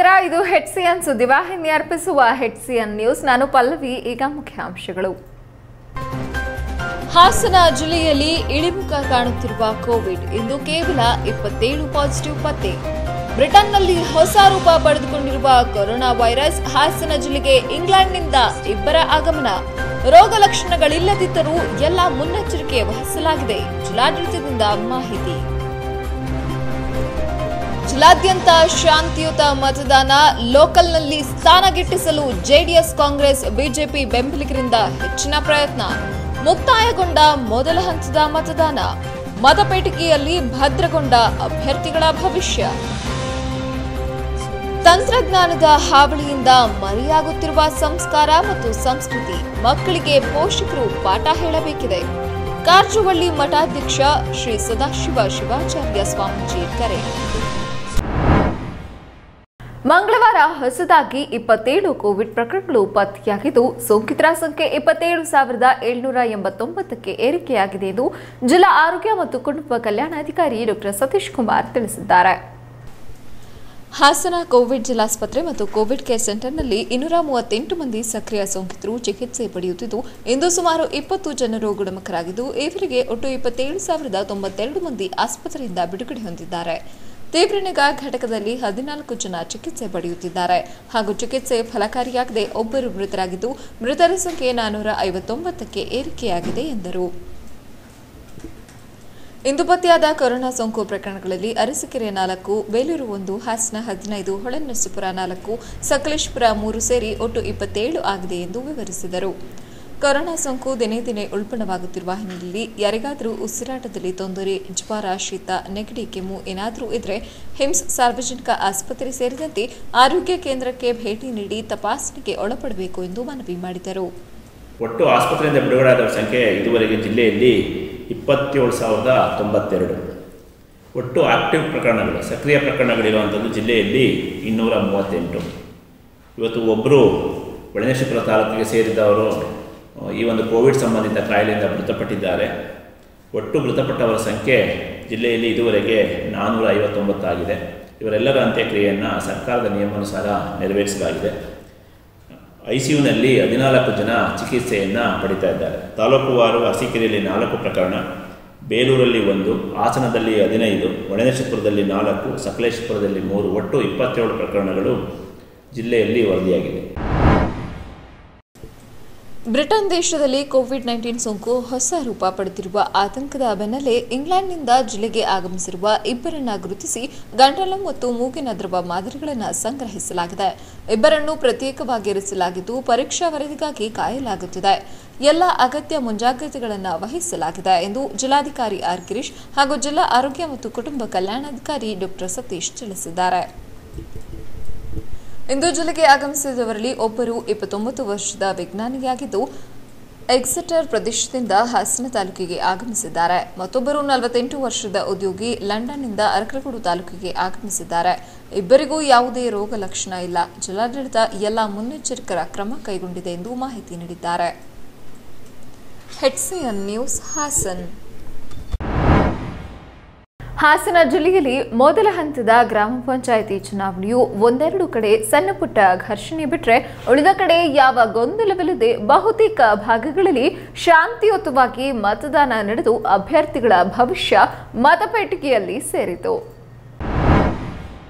ನಮಸ್ಕಾರ, ಇದು ಹೆಡ್ಸಿಯನ್ ಸುದ್ದಿವಾಹಿನಿ ಅರ್ಪಿಸುವ ಹೆಡ್ಸಿಯನ್ ನ್ಯೂಸ್. ನಾನು ಪಲ್ಲವಿ. ಈಗ ಮುಖ್ಯಾಂಶಗಳು. ಹಾಸನ ಜಿಲ್ಲೆಯಲ್ಲಿ ಇಳಿಮುಖ ಕಾಣುತ್ತಿರುವ ಕೋವಿಡ್. ಇಂದು ಕೇವಲ 27 ಪಾಸಿಟಿವ್ ಪತ್ತೆ. ಬ್ರಿಟನ್ನಲ್ಲಿ ಹೊಸ ರೂಪ ಪಡೆದುಕೊಂಡಿರುವ ಕೊರೋನಾ ವೈರಸ್. ಹಾಸನ ಜಿಲ್ಲೆಗೆ ಇಂಗ್ಲೆಂಡ್ನಿಂದ 2 ಆಗಮನ. ರೋಗ ಲಕ್ಷಣಗಳಿಲ್ಲದಿದ್ದರೂ ಎಲ್ಲ ಮುನ್ನೆಚ್ಚರಿಕೆ ವಹಿಸಲಾಗಿದೆ. ಜಿಲ್ಲಾಡಳಿತದಿಂದ ಮಾಹಿತಿ. ಜಿಲ್ಲಾದ್ಯಂತ ಶಾಂತಿಯುತ ಮತದಾನ. ಲೋಕಲ್ನಲ್ಲಿ ಸ್ಥಾನ ಗಿಟ್ಟಿಸಲು ಜೆಡಿಎಸ್, ಕಾಂಗ್ರೆಸ್, ಬಿಜೆಪಿ ಬೆಂಬಲಿಗರಿಂದ ಹೆಚ್ಚಿನ ಪ್ರಯತ್ನ. ಮುಕ್ತಾಯಗೊಂಡ ಮೊದಲ ಹಂತದ ಮತದಾನ. ಮತಪೇಟಿಕೆಯಲ್ಲಿ ಭದ್ರಗೊಂಡ ಅಭ್ಯರ್ಥಿಗಳ ಭವಿಷ್ಯ. ತಂತ್ರಜ್ಞಾನದ ಹಾವಳಿಯಿಂದ ಮರೆಯಾಗುತ್ತಿರುವ ಸಂಸ್ಕಾರ ಮತ್ತು ಸಂಸ್ಕೃತಿ. ಮಕ್ಕಳಿಗೆ ಪೋಷಕರು ಪಾಠ ಹೇಳಬೇಕಿದೆ. ಕಾರಜೋಳ್ ಮಠಾಧ್ಯಕ್ಷ ಶ್ರೀ ಸದಾಶಿವ ಶಿವಾಚಾರ್ಯ ಸ್ವಾಮೀಜಿ ಕರೆ. ಮಂಗಳವಾರ ಹೊಸದಾಗಿ 27 ಕೋವಿಡ್ ಪ್ರಕರಣಗಳು ಪತ್ತೆಯಾಗಿದ್ದು, ಸೋಂಕಿತರ ಸಂಖ್ಯೆ 27,789ಕ್ಕೆ ಏರಿಕೆಯಾಗಿದೆ ಎಂದು ಜಿಲ್ಲಾ ಆರೋಗ್ಯ ಮತ್ತು ಕುಟುಂಬ ಕಲ್ಯಾಣಾಧಿಕಾರಿ ಡಾ ಸತೀಶ್ ಕುಮಾರ್ ತಿಳಿಸಿದ್ದಾರೆ. ಹಾಸನ ಕೋವಿಡ್ ಜಿಲ್ಲಾಸ್ಪತ್ರೆ ಮತ್ತು ಕೋವಿಡ್ ಕೇರ್ ಸೆಂಟರ್ನಲ್ಲಿ 238 ಮಂದಿ ಸಕ್ರಿಯ ಸೋಂಕಿತರು ಚಿಕಿತ್ಸೆ ಪಡೆಯುತ್ತಿದ್ದು, ಇಂದು ಸುಮಾರು 20 ಜನರು ಗುಣಮುಖರಾಗಿದ್ದು, ಇವರಿಗೆ ಒಟ್ಟು 27,092 ಮಂದಿ ಆಸ್ಪತ್ರೆಯಿಂದ ಬಿಡುಗಡೆ ಹೊಂದಿದ್ದಾರೆ. ತೀವ್ರ ನಿಗಾ ಘಟಕದಲ್ಲಿ 14 ಜನ ಚಿಕಿತ್ಸೆ ಪಡೆಯುತ್ತಿದ್ದಾರೆ ಹಾಗೂ ಚಿಕಿತ್ಸೆ ಫಲಕಾರಿಯಾಗದೆ 1 ಮೃತರಾಗಿದ್ದು, ಮೃತರ ಸಂಖ್ಯೆ 459ಕ್ಕೆ ಏರಿಕೆಯಾಗಿದೆ ಎಂದರು. ಇಂದು ಪತ್ತೆಯಾದ ಕೊರೋನಾ ಸೋಂಕು ಪ್ರಕರಣಗಳಲ್ಲಿ ಅರಸೀಕೆರೆ 4, ಬೇಲೂರು 1, ಹಾಸನ 15, ಹೊಳೆನರಸೀಪುರ 4, ಸಕಲೇಶಪುರ 3 ಸೇರಿ ಒಟ್ಟು 27 ಆಗಿದೆ ಎಂದು ವಿವರಿಸಿದರು. ಕೊರೋನಾ ಸೋಂಕು ದಿನೇ ದಿನೇ ಉಲ್ಬಣವಾಗುತ್ತಿರುವ ಹಿನ್ನೆಲೆಯಲ್ಲಿ ಯಾರಿಗಾದರೂ ಉಸಿರಾಟದಲ್ಲಿ ತೊಂದರೆ, ಜ್ವರ, ಶೀತ, ನೆಗಡಿ, ಕೆಮ್ಮು ಏನಾದರೂ ಇದ್ರೆ ಹಿಮ್ಸ್ ಸಾರ್ವಜನಿಕ ಆಸ್ಪತ್ರೆ ಸೇರಿದಂತೆ ಆರೋಗ್ಯ ಕೇಂದ್ರಕ್ಕೆ ಭೇಟಿ ನೀಡಿ ತಪಾಸಣೆಗೆ ಒಳಪಡಬೇಕು ಎಂದು ಮನವಿ ಮಾಡಿದರು. ಒಟ್ಟು ಆಸ್ಪತ್ರೆಯಿಂದ ಬಿಡುಗಡೆಯಾದವರ ಸಂಖ್ಯೆ ಇದುವರೆಗೆ ಜಿಲ್ಲೆಯಲ್ಲಿ 27,092. ಒಟ್ಟು ಆಕ್ಟಿವ್ ಪ್ರಕರಣಗಳು, ಸಕ್ರಿಯ ಪ್ರಕರಣಗಳಿರುವಂಥದ್ದು ಜಿಲ್ಲೆಯಲ್ಲಿ 238. ಇವತ್ತು ಒಬ್ಬರು ಹೊಳೆನರಸೀಪುರ ತಾಲೂಕಿಗೆ ಸೇರಿದವರು ಈ ಒಂದು ಕೋವಿಡ್ ಸಂಬಂಧಿತ ಕಾಯಿಲೆಯಿಂದ ಮೃತಪಟ್ಟಿದ್ದಾರೆ. ಒಟ್ಟು ಮೃತಪಟ್ಟವರ ಸಂಖ್ಯೆ ಜಿಲ್ಲೆಯಲ್ಲಿ ಇದುವರೆಗೆ 459 ಆಗಿದೆ. ಇವರೆಲ್ಲರ ಅಂತ್ಯಕ್ರಿಯೆಯನ್ನು ಸರ್ಕಾರದ ನಿಯಮಾನುಸಾರ ನೆರವೇರಿಸಲಾಗಿದೆ. ICUನಲ್ಲಿ 14 ಜನ ಚಿಕಿತ್ಸೆಯನ್ನು ಪಡಿತಾ ಇದ್ದಾರೆ. ತಾಲೂಕುವಾರು ಅರಸೀಕೆರೆಯಲ್ಲಿ 4 ಪ್ರಕರಣ, ಬೇಲೂರಲ್ಲಿ 1, ಹಾಸನದಲ್ಲಿ 15, ಹೊಳೆನರಸೀಪುರದಲ್ಲಿ 4, ಸಕಲೇಶಪುರದಲ್ಲಿ 3, ಒಟ್ಟು 27 ಪ್ರಕರಣಗಳು ಜಿಲ್ಲೆಯಲ್ಲಿ ವರದಿಯಾಗಿದೆ. ಬ್ರಿಟನ್ ದೇಶದಲ್ಲಿ ಕೋವಿಡ್-19 ಸೋಂಕು ಹೊಸ ರೂಪ ಪಡೆದಿರುವ ಆತಂಕದ ಬೆನ್ನಲ್ಲೇ ಇಂಗ್ಲೆಂಡ್ನಿಂದ ಜಿಲ್ಲೆಗೆ ಆಗಮಿಸಿರುವ 2ರನ್ನು ಗುರುತಿಸಿ ಗಂಟಲು ಮತ್ತು ಮೂಗಿನ ದ್ರವ ಮಾದರಿಗಳನ್ನು ಸಂಗ್ರಹಿಸಲಾಗಿದೆ. 2ರನ್ನು ಪ್ರತ್ಯೇಕವಾಗಿ ಇರಿಸಲಾಗಿದ್ದು, ಪರೀಕ್ಷಾ ವರದಿಗಾಗಿ ಕಾಯಲಾಗುತ್ತಿದೆ. ಎಲ್ಲ ಅಗತ್ಯ ಮುಂಜಾಗ್ರತೆಗಳನ್ನು ವಹಿಸಲಾಗಿದೆ ಎಂದು ಜಿಲ್ಲಾಧಿಕಾರಿ ಆರ್ ಗಿರೀಶ್ ಹಾಗೂ ಜಿಲ್ಲಾ ಆರೋಗ್ಯ ಮತ್ತು ಕುಟುಂಬ ಕಲ್ಯಾಣಾಧಿಕಾರಿ ಡಾ ಸತೀಶ್ ತಿಳಿಸಿದ್ದಾರೆ. ಇಂದು ಜಿಲ್ಲೆಗೆ ಆಗಮಿಸಿದವರಲ್ಲಿ ಒಬ್ಬರು 29 ವರ್ಷದ ವಿಜ್ಞಾನಿಯಾಗಿದ್ದು, ಎಕ್ಸೆಟರ್ ಪ್ರದೇಶದಿಂದ ಹಾಸನ ತಾಲೂಕಿಗೆ ಆಗಮಿಸಿದ್ದಾರೆ. ಮತ್ತೊಬ್ಬರು 48 ವರ್ಷದ ಉದ್ಯೋಗಿ ಲಂಡನ್ನಿಂದ ಅರಕಲಗೂಡು ತಾಲೂಕಿಗೆ ಆಗಮಿಸಿದ್ದಾರೆ. 2ರಿಗೂ ಯಾವುದೇ ರೋಗ ಲಕ್ಷಣ ಇಲ್ಲ. ಜಿಲ್ಲಾಡಳಿತ ಎಲ್ಲ ಮುನ್ನೆಚ್ಚರಿಕಾ ಕ್ರಮ ಕೈಗೊಂಡಿದೆ ಎಂದು ಮಾಹಿತಿ ನೀಡಿದ್ದಾರೆ. ಹೆಡ್ಸಿಯನ್ ನ್ಯೂಸ್, ಹಾಸನ್. ಹಾಸನ ಜಿಲ್ಲೆಯಲ್ಲಿ ಮೊದಲ ಹಂತದ ಗ್ರಾಮ ಪಂಚಾಯಿತಿ ಚುನಾವಣೆಯು ಒಂದೆರಡು ಕಡೆ ಸಣ್ಣ ಪುಟ್ಟ ಘರ್ಷಣೆ ಬಿಟ್ಟರೆ ಉಳಿದ ಕಡೆ ಯಾವ ಗೊಂದಲವಿಲ್ಲದೆ ಬಹುತೇಕ ಭಾಗಗಳಲ್ಲಿ ಶಾಂತಿಯುತವಾಗಿ ಮತದಾನ ನಡೆದು ಅಭ್ಯರ್ಥಿಗಳ ಭವಿಷ್ಯ ಮತಪೇಟಿಕೆಯಲ್ಲಿ ಸೇರಿತು.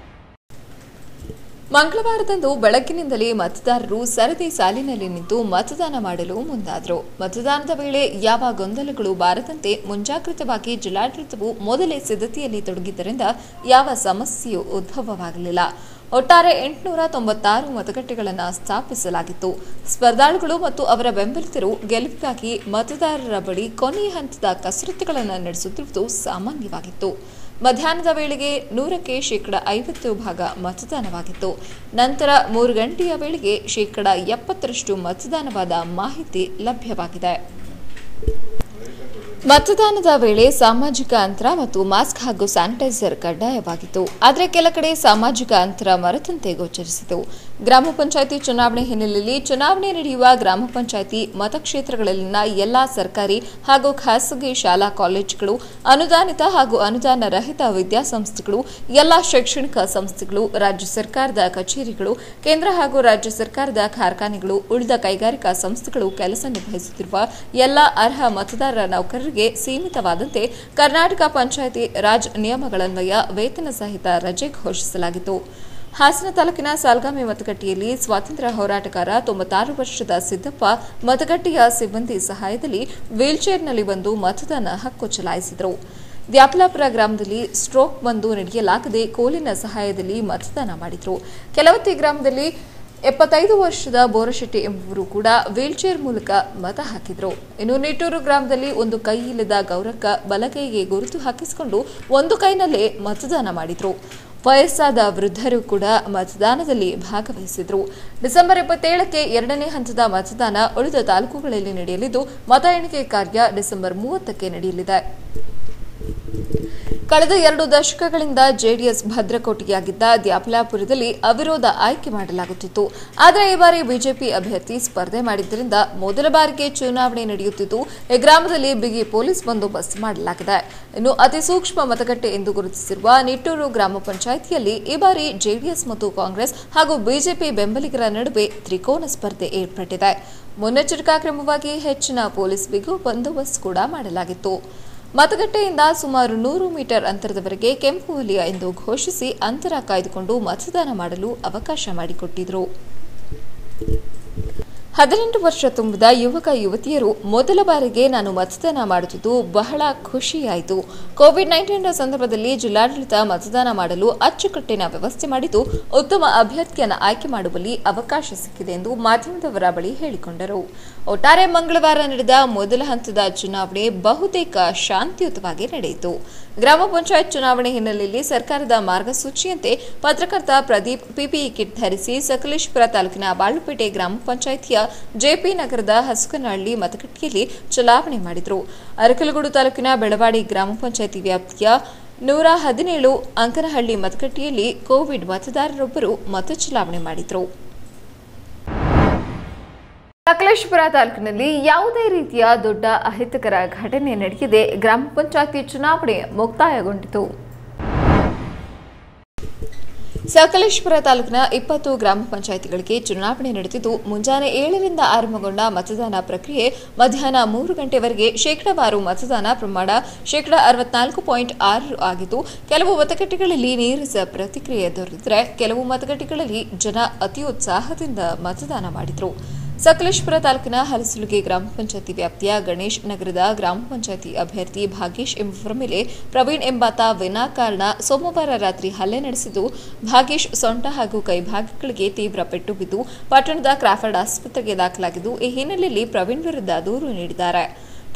ಮಂಗಳವಾರದಂದು ಬೆಳಗ್ಗಿನಿಂದಲೇ ಮತದಾರರು ಸರದಿ ಸಾಲಿನಲ್ಲಿ ನಿಂತು ಮತದಾನ ಮಾಡಲು ಮುಂದಾದರು. ಮತದಾನದ ವೇಳೆ ಯಾವ ಗೊಂದಲಗಳು ಬಾರದಂತೆ ಮುಂಜಾಗ್ರತವಾಗಿ ಜಿಲ್ಲಾಡಳಿತವು ಮೊದಲೇ ಸಿದ್ಧತೆಯಲ್ಲಿ ತೊಡಗಿದ್ದರಿಂದ ಯಾವ ಸಮಸ್ಯೆಯೂ ಉದ್ಭವವಾಗಲಿಲ್ಲ. ಒಟ್ಟಾರೆ 896 ಮತಗಟ್ಟೆಗಳನ್ನು ಸ್ಥಾಪಿಸಲಾಗಿತ್ತು. ಸ್ಪರ್ಧಾಳುಗಳು ಮತ್ತು ಅವರ ಬೆಂಬಲಿತರು ಗೆಲುವಿಗಾಗಿ ಮತದಾರರ ಬಳಿ ಕೊನೆಯ ಹಂತದ ಕಸರತ್ತುಗಳನ್ನು ನಡೆಸುತ್ತಿರುವುದು ಸಾಮಾನ್ಯವಾಗಿತ್ತು. ಮಧ್ಯಾಹ್ನದ ವೇಳೆಗೆ 100ಕ್ಕೆ 50% ಭಾಗ ಮತದಾನವಾಗಿತ್ತು. ನಂತರ 3 ಗಂಟೆಯ ವೇಳೆಗೆ 70% ಮತದಾನವಾದ ಮಾಹಿತಿ ಲಭ್ಯವಾಗಿದೆ. ಮತದಾನದ ವೇಳೆ ಸಾಮಾಜಿಕ ಅಂತರ ಮತ್ತು ಮಾಸ್ಕ್ ಹಾಗೂ ಸ್ಯಾನಿಟೈಸರ್ ಕಡ್ಡಾಯವಾಗಿತ್ತು. ಆದರೆ ಕೆಲ ಕಡೆ ಸಾಮಾಜಿಕ ಅಂತರ ಮರೆತಂತೆ ಗೋಚರಿಸಿತು. ಗ್ರಾಮ ಪಂಚಾಯಿತಿ ಚುನಾವಣೆ ಹಿನ್ನೆಲೆಯಲ್ಲಿ ಚುನಾವಣೆ ನಡೆಯುವ ಗ್ರಾಮ ಪಂಚಾಯಿತಿ ಮತಕ್ಷೇತ್ರಗಳಲ್ಲಿನ ಎಲ್ಲಾ ಸರ್ಕಾರಿ ಹಾಗೂ ಖಾಸಗಿ ಶಾಲಾ ಕಾಲೇಜುಗಳು, ಅನುದಾನಿತ ಹಾಗೂ ಅನುದಾನ ರಹಿತ ವಿದ್ಯಾಸಂಸ್ಥೆಗಳು, ಎಲ್ಲಾ ಶೈಕ್ಷಣಿಕ ಸಂಸ್ಥೆಗಳು, ರಾಜ್ಯ ಸರ್ಕಾರದ ಕಚೇರಿಗಳು, ಕೇಂದ್ರ ಹಾಗೂ ರಾಜ್ಯ ಸರ್ಕಾರದ ಕಾರ್ಖಾನೆಗಳು, ಉಳಿದ ಕೈಗಾರಿಕಾ ಸಂಸ್ಥೆಗಳು ಕೆಲಸ ನಿರ್ವಹಿಸುತ್ತಿರುವ ಎಲ್ಲಾ ಅರ್ಹ ಮತದಾರರ ನೌಕರರಿಗೆ ಸೀಮಿತವಾದಂತೆ ಕರ್ನಾಟಕ ಪಂಚಾಯಿತಿ ರಾಜ್ ನಿಯಮಗಳನ್ವಯ ವೇತನ ಸಹಿತ ರಜೆ ಘೋಷಿಸಲಾಗಿತ್ತು. ಹಾಸನ ತಾಲೂಕಿನ ಸಾಲ್ಗಾಮೆ ಮತಗಟ್ಟೆಯಲ್ಲಿ ಸ್ವಾತಂತ್ರ್ಯ ಹೋರಾಟಗಾರ 96 ವರ್ಷದ ಸಿದ್ದಪ್ಪ ಮತಗಟ್ಟೆಯ ಸಿಬ್ಬಂದಿ ಸಹಾಯದಲ್ಲಿ ವೀಲ್ಚೇರ್ನಲ್ಲಿ ಬಂದು ಮತದಾನ ಹಕ್ಕು ಚಲಾಯಿಸಿದರು. ದ್ಯಾಪಲಾಪುರ ಗ್ರಾಮದಲ್ಲಿ ಸ್ಟ್ರೋಕ್ ಬಂದು ನಡೆಯಲಾಗದೆ ಕೋಲಿನ ಸಹಾಯದಲ್ಲಿ ಮತದಾನ ಮಾಡಿದರು. ಕೆಲವತ್ತಿ ಗ್ರಾಮದಲ್ಲಿ 75 ವರ್ಷದ ಬೋರಶೆಟ್ಟಿ ಎಂಬುವರು ಕೂಡ ವೀಲ್ಚೇರ್ ಮೂಲಕ ಮತ ಹಾಕಿದರು. ಇನ್ನು ನಿಟ್ಟೂರು ಗ್ರಾಮದಲ್ಲಿ ಒಂದು ಕೈ ಇಲ್ಲದ ಗೌರಕ್ಕ ಬಲಗೈಗೆ ಗುರುತು ಹಾಕಿಸಿಕೊಂಡು ಒಂದು ಕೈನಲ್ಲೇ ಮತದಾನ ಮಾಡಿದರು. ವಯಸ್ಸಾದ ವೃದ್ಧರು ಕೂಡ ಮತದಾನದಲ್ಲಿ ಭಾಗವಹಿಸಿದರು. ಡಿಸೆಂಬರ್ 27ಕ್ಕೆ ಎರಡನೇ ಹಂತದ ಮತದಾನ ಉಳಿದ ತಾಲೂಕುಗಳಲ್ಲಿ ನಡೆಯಲಿದ್ದು, ಮತ ಎಣಿಕೆ ಕಾರ್ಯ ಡಿಸೆಂಬರ್ 30ಕ್ಕೆ ನಡೆಯಲಿದೆ. ಕಳೆದ 2 ದಶಕಗಳಿಂದ ಜೆಡಿಎಸ್ ಭದ್ರಕೋಟೆಯಾಗಿದ್ದ ದ್ಯಾಪಲಾಪುರದಲ್ಲಿ ಅವಿರೋಧ ಆಯ್ಕೆ ಮಾಡಲಾಗುತ್ತಿತ್ತು. ಆದರೆ ಈ ಬಾರಿ ಬಿಜೆಪಿ ಅಭ್ಯರ್ಥಿ ಸ್ಪರ್ಧೆ ಮಾಡಿದ್ದರಿಂದ ಮೊದಲ ಬಾರಿಗೆ ಚುನಾವಣೆ ನಡೆಯುತ್ತಿದ್ದು, ಈ ಗ್ರಾಮದಲ್ಲಿ ಬಿಗಿ ಪೊಲೀಸ್ ಬಂದೋಬಸ್ತ್ ಮಾಡಲಾಗಿದೆ. ಇನ್ನು ಅತಿ ಸೂಕ್ಷ್ಮ ಮತಗಟ್ಟೆ ಎಂದು ಗುರುತಿಸಿರುವ ನಿಟ್ಟೂರು ಗ್ರಾಮ ಪಂಚಾಯಿತಿಯಲ್ಲಿ ಈ ಬಾರಿ ಜೆಡಿಎಸ್ ಮತ್ತು ಕಾಂಗ್ರೆಸ್ ಹಾಗೂ ಬಿಜೆಪಿ ಬೆಂಬಲಿಗರ ನಡುವೆ ತ್ರಿಕೋನ ಸ್ಪರ್ಧೆ ಏರ್ಪಟ್ಟಿದೆ. ಮುನ್ನೆಚ್ಚರಿಕಾ ಕ್ರಮವಾಗಿ ಹೆಚ್ಚಿನ ಪೊಲೀಸ್ ಬಿಗಿ ಬಂದೋಬಸ್ತ್ ಕೂಡ ಮಾಡಲಾಗಿತ್ತು. ಮತಗಟ್ಟೆಯಿಂದ ಸುಮಾರು 100 ಮೀಟರ್ ಅಂತರದವರೆಗೆ ಕೆಂಪು ವಲಯ ಎಂದು ಘೋಷಿಸಿ ಅಂತರ ಕಾಯ್ದುಕೊಂಡು ಮತದಾನ ಮಾಡಲು ಅವಕಾಶ ಮಾಡಿಕೊಟ್ಟಿದ್ರು. 18 ವರ್ಷ ತುಂಬಿದ ಯುವಕ ಯುವತಿಯರು ಮೊದಲ ಬಾರಿಗೆ ನಾನು ಮತದಾನ ಮಾಡುತ್ತಿದ್ದು ಬಹಳ ಖುಷಿಯಾಯಿತು. ಕೋವಿಡ್-19 ಸಂದರ್ಭದಲ್ಲಿ ಜಿಲ್ಲಾಡಳಿತ ಮತದಾನ ಮಾಡಲು ಅಚ್ಚುಕಟ್ಟಿನ ವ್ಯವಸ್ಥೆ ಮಾಡಿದ್ದು, ಉತ್ತಮ ಅಭ್ಯರ್ಥಿಯನ್ನು ಆಯ್ಕೆ ಮಾಡುವಲ್ಲಿ ಅವಕಾಶ ಸಿಕ್ಕಿದೆ ಎಂದು ಮಾಧ್ಯಮದವರ ಬಳಿ ಹೇಳಿಕೊಂಡರು. ಒಟ್ಟಾರೆ ಮಂಗಳವಾರ ನಡೆದ ಮೊದಲ ಹಂತದ ಚುನಾವಣೆ ಬಹುತೇಕ ಶಾಂತಿಯುತವಾಗಿ ನಡೆಯಿತು. ಗ್ರಾಮ ಪಂಚಾಯತ್ ಚುನಾವಣೆ ಹಿನ್ನೆಲೆಯಲ್ಲಿ ಸರ್ಕಾರದ ಮಾರ್ಗಸೂಚಿಯಂತೆ ಪತ್ರಕರ್ತ ಪ್ರದೀಪ್ ಪಿಪಿಇ ಕಿಟ್ ಧರಿಸಿ ಸಕಲೇಶಪುರ ತಾಲೂಕಿನ ಬಾಳುಪೇಟೆ ಗ್ರಾಮ ಪಂಚಾಯಿತಿಯ ಜೆಪಿ ನಗರದ ಹಸುಕನಹಳ್ಳಿ ಮತಗಟ್ಟೆಯಲ್ಲಿ ಚಲಾವಣೆ ಮಾಡಿದರು. ಅರಕಲಗೂಡು ತಾಲೂಕಿನ ಬೆಳವಾಡಿ ಗ್ರಾಮ ಪಂಚಾಯಿತಿ ವ್ಯಾಪ್ತಿಯ 117 ಅಂಕನಹಳ್ಳಿ ಮತಗಟ್ಟೆಯಲ್ಲಿ ಕೋವಿಡ್ ಮತದಾರರೊಬ್ಬರು ಮತ ಚಲಾವಣೆ ಮಾಡಿದರು. ಸಕಲೇಶಪುರ ತಾಲೂಕಿನಲ್ಲಿ ಯಾವುದೇ ರೀತಿಯ ದೊಡ್ಡ ಅಹಿತಕರ ಘಟನೆ ನಡೆಯದೆ ಗ್ರಾಮ ಪಂಚಾಯಿತಿ ಚುನಾವಣೆ ಮುಕ್ತಾಯಗೊಂಡಿತು. ಸಕಲೇಶಪುರ ತಾಲೂಕಿನ 20 ಗ್ರಾಮ ಪಂಚಾಯಿತಿಗಳಿಗೆ ಚುನಾವಣೆ ನಡೆದಿದ್ದು, ಮುಂಜಾನೆ 7ರಿಂದ ಆರಂಭಗೊಂಡ ಮತದಾನ ಪ್ರಕ್ರಿಯೆ ಮಧ್ಯಾಹ್ನ 3 ಗಂಟೆವರೆಗೆ ಶೇಕಡಾವಾರು ಮತದಾನ ಪ್ರಮಾಣ 64.6 ಆಗಿದ್ದು, ಕೆಲವು ಮತಗಟ್ಟೆಗಳಲ್ಲಿ ನೀರಸ ಪ್ರತಿಕ್ರಿಯೆ ದೊರೆತಿದ್ದರೆ ಕೆಲವು ಮತಗಟ್ಟೆಗಳಲ್ಲಿ ಜನ ಅತಿ ಉತ್ಸಾಹದಿಂದ ಮತದಾನ ಮಾಡಿದರು. ಸಕಲೇಶಪುರ ತಾಲೂಕಿನ ಹಲಸುಲಗಿ ಗ್ರಾಮ ಪಂಚಾಯಿತಿ ವ್ಯಾಪ್ತಿಯ ಗಣೇಶ್ ನಗರದ ಗ್ರಾಮ ಪಂಚಾಯಿತಿ ಅಭ್ಯರ್ಥಿ ಭಾಗೇಶ್ ಎಂಬುವರ ಮೇಲೆ ಪ್ರವೀಣ್ ಎಂಬಾತ ವಿನಾಕಾರಣ ಸೋಮವಾರ ರಾತ್ರಿ ಹಲ್ಲೆ ನಡೆಸಿದ್ದು, ಭಾಗೇಶ್ ಸೊಂಟ ಹಾಗೂ ಕೈಭಾಗಗಳಿಗೆ ತೀವ್ರ ಪೆಟ್ಟು ಬಿದ್ದು ಪಟ್ಟಣದ ಕ್ರಾಫರ್ಡ್ ಆಸ್ಪತ್ರೆಗೆ ದಾಖಲಾಗಿದ್ದು, ಈ ಹಿನ್ನೆಲೆಯಲ್ಲಿ ಪ್ರವೀಣ್ ವಿರುದ್ಧ ದೂರು ನೀಡಿದ್ದಾರೆ.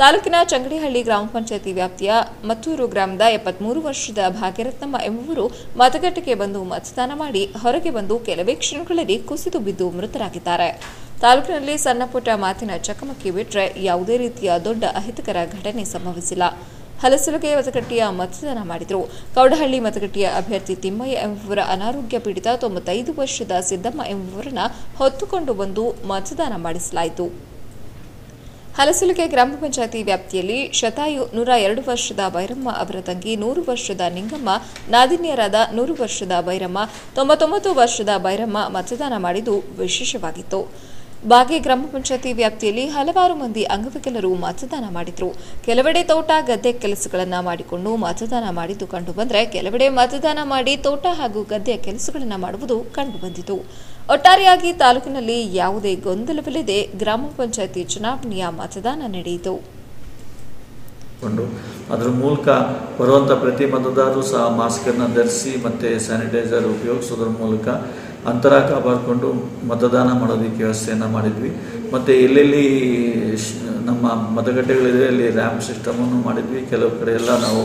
ತಾಲೂಕಿನ ಚಂಗಡಿಹಳ್ಳಿ ಗ್ರಾಮ ಪಂಚಾಯಿತಿ ವ್ಯಾಪ್ತಿಯ ಮತ್ತೂರು ಗ್ರಾಮದ 73 ವರ್ಷದ ಭಾಗ್ಯರತ್ನಮ್ಮ ಎಂಬುವರು ಮತಗಟ್ಟೆಗೆ ಬಂದು ಮತದಾನ ಮಾಡಿ ಹೊರಗೆ ಬಂದು ಕೆಲವೇ ಕ್ಷಣಗಳಲ್ಲಿ ಕುಸಿದು ಬಿದ್ದು ಮೃತರಾಗಿದ್ದಾರೆ. ತಾಲೂಕಿನಲ್ಲಿ ಸಣ್ಣಪುಟ್ಟ ಮಾತಿನ ಚಕಮಕಿ ಬಿಟ್ಟರೆ ಯಾವುದೇ ರೀತಿಯ ದೊಡ್ಡ ಅಹಿತಕರ ಘಟನೆ ಸಂಭವಿಸಿಲ್ಲ. ಹಲಸುಲಗೆ ಮತಗಟ್ಟೆಯ ಮತದಾನ ಮಾಡಿದರು. ಕೌಡಹಳ್ಳಿ ಮತಗಟ್ಟೆಯ ಅಭ್ಯರ್ಥಿ ತಿಮ್ಮಯ್ಯ ಎಂಬುವರ ಅನಾರೋಗ್ಯ ಪೀಡಿತ 95 ವರ್ಷದ ಸಿದ್ದಮ್ಮ ಎಂಬುವರನ್ನ ಹೊತ್ತುಕೊಂಡು ಬಂದು ಮತದಾನ ಮಾಡಿಸಲಾಯಿತು. ಹಲಸುಲಗೆ ಗ್ರಾಮ ಪಂಚಾಯಿತಿ ವ್ಯಾಪ್ತಿಯಲ್ಲಿ ಶತಾಯು 102 ವರ್ಷದ ಬೈರಮ್ಮ ಅವರ ತಂಗಿ 100 ವರ್ಷದ ನಿಂಗಮ್ಮ, ನಾದಿನಿಯರಾದ 100 ವರ್ಷದ ಬೈರಮ್ಮ, 99 ವರ್ಷದ ಬೈರಮ್ಮ ಮತದಾನ ಮಾಡಿದ್ದು ವಿಶೇಷವಾಗಿತ್ತು. ಬಾಗೆ ಗ್ರಾಮ ಪಂಚಾಯಿತಿ ವ್ಯಾಪ್ತಿಯಲ್ಲಿ ಹಲವಾರು ಮಂದಿ ಅಂಗವಿಕಲರು ಮತದಾನ ಮಾಡಿದ್ರು. ಕೆಲವೆಡೆ ತೋಟ ಗದ್ದೆ ಕೆಲಸಗಳನ್ನು ಮಾಡಿಕೊಂಡು ಮತದಾನ ಮಾಡಿದ್ದು ಕಂಡುಬಂದರೆ, ಕೆಲವೆಡೆ ಮತದಾನ ಮಾಡಿ ತೋಟ ಹಾಗೂ ಗದ್ದೆಯ ಕೆಲಸಗಳನ್ನು ಮಾಡುವುದು ಕಂಡುಬಂದಿತು. ಒಟ್ಟಾರೆಯಾಗಿ ತಾಲೂಕಿನಲ್ಲಿ ಯಾವುದೇ ಗೊಂದಲವಿಲ್ಲದೆ ಗ್ರಾಮ ಪಂಚಾಯಿತಿ ಚುನಾವಣೆಯ ಮತದಾನ ನಡೆಯಿತು. ಅದರ ಮೂಲಕ ಬರುವಂಥ ಪ್ರತಿ ಮತದಾರರು ಸಹ ಮಾಸ್ಕನ್ನು ಧರಿಸಿ ಮತ್ತು ಸ್ಯಾನಿಟೈಸರ್ ಉಪಯೋಗಿಸೋದ್ರ ಮೂಲಕ ಅಂತರ ಕಾಪಾಡಿಕೊಂಡು ಮತದಾನ ಮಾಡೋದಕ್ಕೆ ವ್ಯವಸ್ಥೆಯನ್ನು ಮಾಡಿದ್ವಿ. ಮತ್ತು ಎಲ್ಲೆಲ್ಲಿ ನಮ್ಮ ಮತಗಟ್ಟೆಗಳಿದೆ ಅಲ್ಲಿ ರ್ಯಾಂಪ್ ಸಿಸ್ಟಮನ್ನು ಮಾಡಿದ್ವಿ. ಕೆಲವು ಕಡೆ ಎಲ್ಲ ನಾವು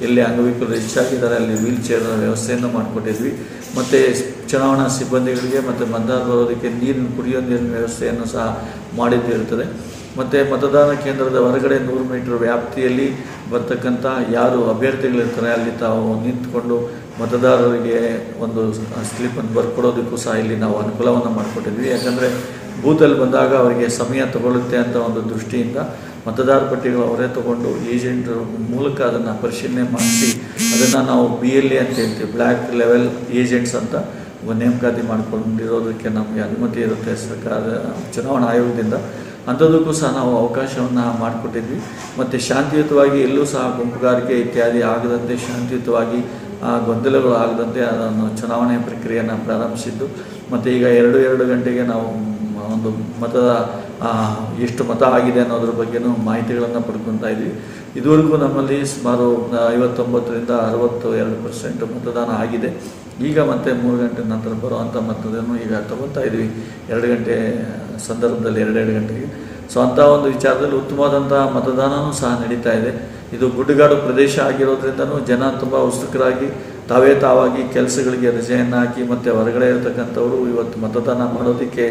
ಎಲ್ಲಿ ಅಂಗವಿಕಲರು ಹೆಚ್ಚಾಗಿದ್ದಾರೆ ಅಲ್ಲಿ ವೀಲ್ ಚೇರ್ ವ್ಯವಸ್ಥೆಯನ್ನು ಮಾಡಿಕೊಟ್ಟಿದ್ವಿ. ಮತ್ತು ಚುನಾವಣಾ ಸಿಬ್ಬಂದಿಗಳಿಗೆ ಮತ್ತು ಮತದಾರ ಬರೋದಕ್ಕೆ ಕುಡಿಯೋ ನೀರಿನ ವ್ಯವಸ್ಥೆಯನ್ನು ಸಹ ಮಾಡಿದ್ದಿರುತ್ತದೆ. ಮತ್ತು ಮತದಾನ ಕೇಂದ್ರದ ಹೊರಗಡೆ 100 ಮೀಟರ್ ವ್ಯಾಪ್ತಿಯಲ್ಲಿ ಬರ್ತಕ್ಕಂಥ ಯಾರು ಅಭ್ಯರ್ಥಿಗಳಿರ್ತಾರೆ ಅಲ್ಲಿ ತಾವು ನಿಂತ್ಕೊಂಡು ಮತದಾರರಿಗೆ ಒಂದು ಸ್ಲಿಪ್ಪನ್ನು ಬರ್ಕೊಡೋದಕ್ಕೂ ಸಹ ಇಲ್ಲಿ ನಾವು ಅನುಕೂಲವನ್ನು ಮಾಡಿಕೊಟ್ಟಿದ್ವಿ. ಯಾಕಂದರೆ ಬೂತಲ್ಲಿ ಬಂದಾಗ ಅವರಿಗೆ ಸಮಯ ತಗೊಳ್ಳುತ್ತೆ ಅಂತ ಒಂದು ದೃಷ್ಟಿಯಿಂದ ಮತದಾರ ಪಟ್ಟಿಗಳು ಅವರೇ ತಗೊಂಡು ಏಜೆಂಟ್ರ ಮೂಲಕ ಅದನ್ನು ಪರಿಶೀಲನೆ ಮಾಡಿಸಿ ಅದನ್ನು ನಾವು BLA ಅಂತ ಹೇಳ್ತೀವಿ, ಬ್ಲ್ಯಾಕ್ ಲೆವೆಲ್ ಏಜೆಂಟ್ಸ್ ಅಂತ ನೇಮಕಾತಿ ಮಾಡಿಕೊಂಡಿರೋದಕ್ಕೆ ನಮಗೆ ಅನುಮತಿ ಇರುತ್ತೆ ಸರ್ಕಾರ ಚುನಾವಣಾ ಆಯೋಗದಿಂದ. ಅಂಥದ್ದಕ್ಕೂ ಸಹ ನಾವು ಅವಕಾಶವನ್ನು ಮಾಡಿಕೊಟ್ಟಿದ್ವಿ. ಮತ್ತು ಶಾಂತಿಯುತವಾಗಿ ಎಲ್ಲೂ ಸಹ ಗುಂಪುಗಾರಿಕೆ ಇತ್ಯಾದಿ ಆಗದಂತೆ ಶಾಂತಿಯುತವಾಗಿ ಗೊಂದಲಗಳು ಆಗದಂತೆ ಅದನ್ನು ಚುನಾವಣೆ ಪ್ರಕ್ರಿಯೆಯನ್ನು ಪ್ರಾರಂಭಿಸಿದ್ದು. ಮತ್ತು ಈಗ 2 ಗಂಟೆಗೆ ನಾವು ಒಂದು ಮತದ ಎಷ್ಟು ಮತ ಆಗಿದೆ ಅನ್ನೋದ್ರ ಬಗ್ಗೆನೂ ಮಾಹಿತಿಗಳನ್ನು ಪಡ್ಕೊತಾ ಇದ್ವಿ. ಇದುವರೆಗೂ ನಮ್ಮಲ್ಲಿ ಸುಮಾರು 59ರಿಂದ 62% ಮತದಾನ ಆಗಿದೆ. ಈಗ ಮತ್ತೆ 3 ಗಂಟೆ ನಂತರ ಬರುವಂಥ ಮತದಾನ ಈಗ ತಗೊತಾ ಇದ್ವಿ 2 ಗಂಟೆ ಸಂದರ್ಭದಲ್ಲಿ 2 ಗಂಟೆಗೆ. ಸೊ ಅಂಥ ಒಂದು ವಿಚಾರದಲ್ಲಿ ಉತ್ತಮವಾದಂಥ ಮತದಾನವೂ ಸಹ ನಡೀತಾ ಇದೆ. ಇದು ಗುಡ್ಡಗಾಡು ಪ್ರದೇಶ ಆಗಿರೋದ್ರಿಂದನೂ ಜನ ತುಂಬ ಉತ್ಸುಕರಾಗಿ ತಾವಾಗಿ ಕೆಲಸಗಳಿಗೆ ರಜೆಯನ್ನು ಹಾಕಿ ಮತ್ತು ಹೊರಗಡೆ ಇರತಕ್ಕಂಥವರು ಇವತ್ತು ಮತದಾನ ಮಾಡೋದಕ್ಕೆ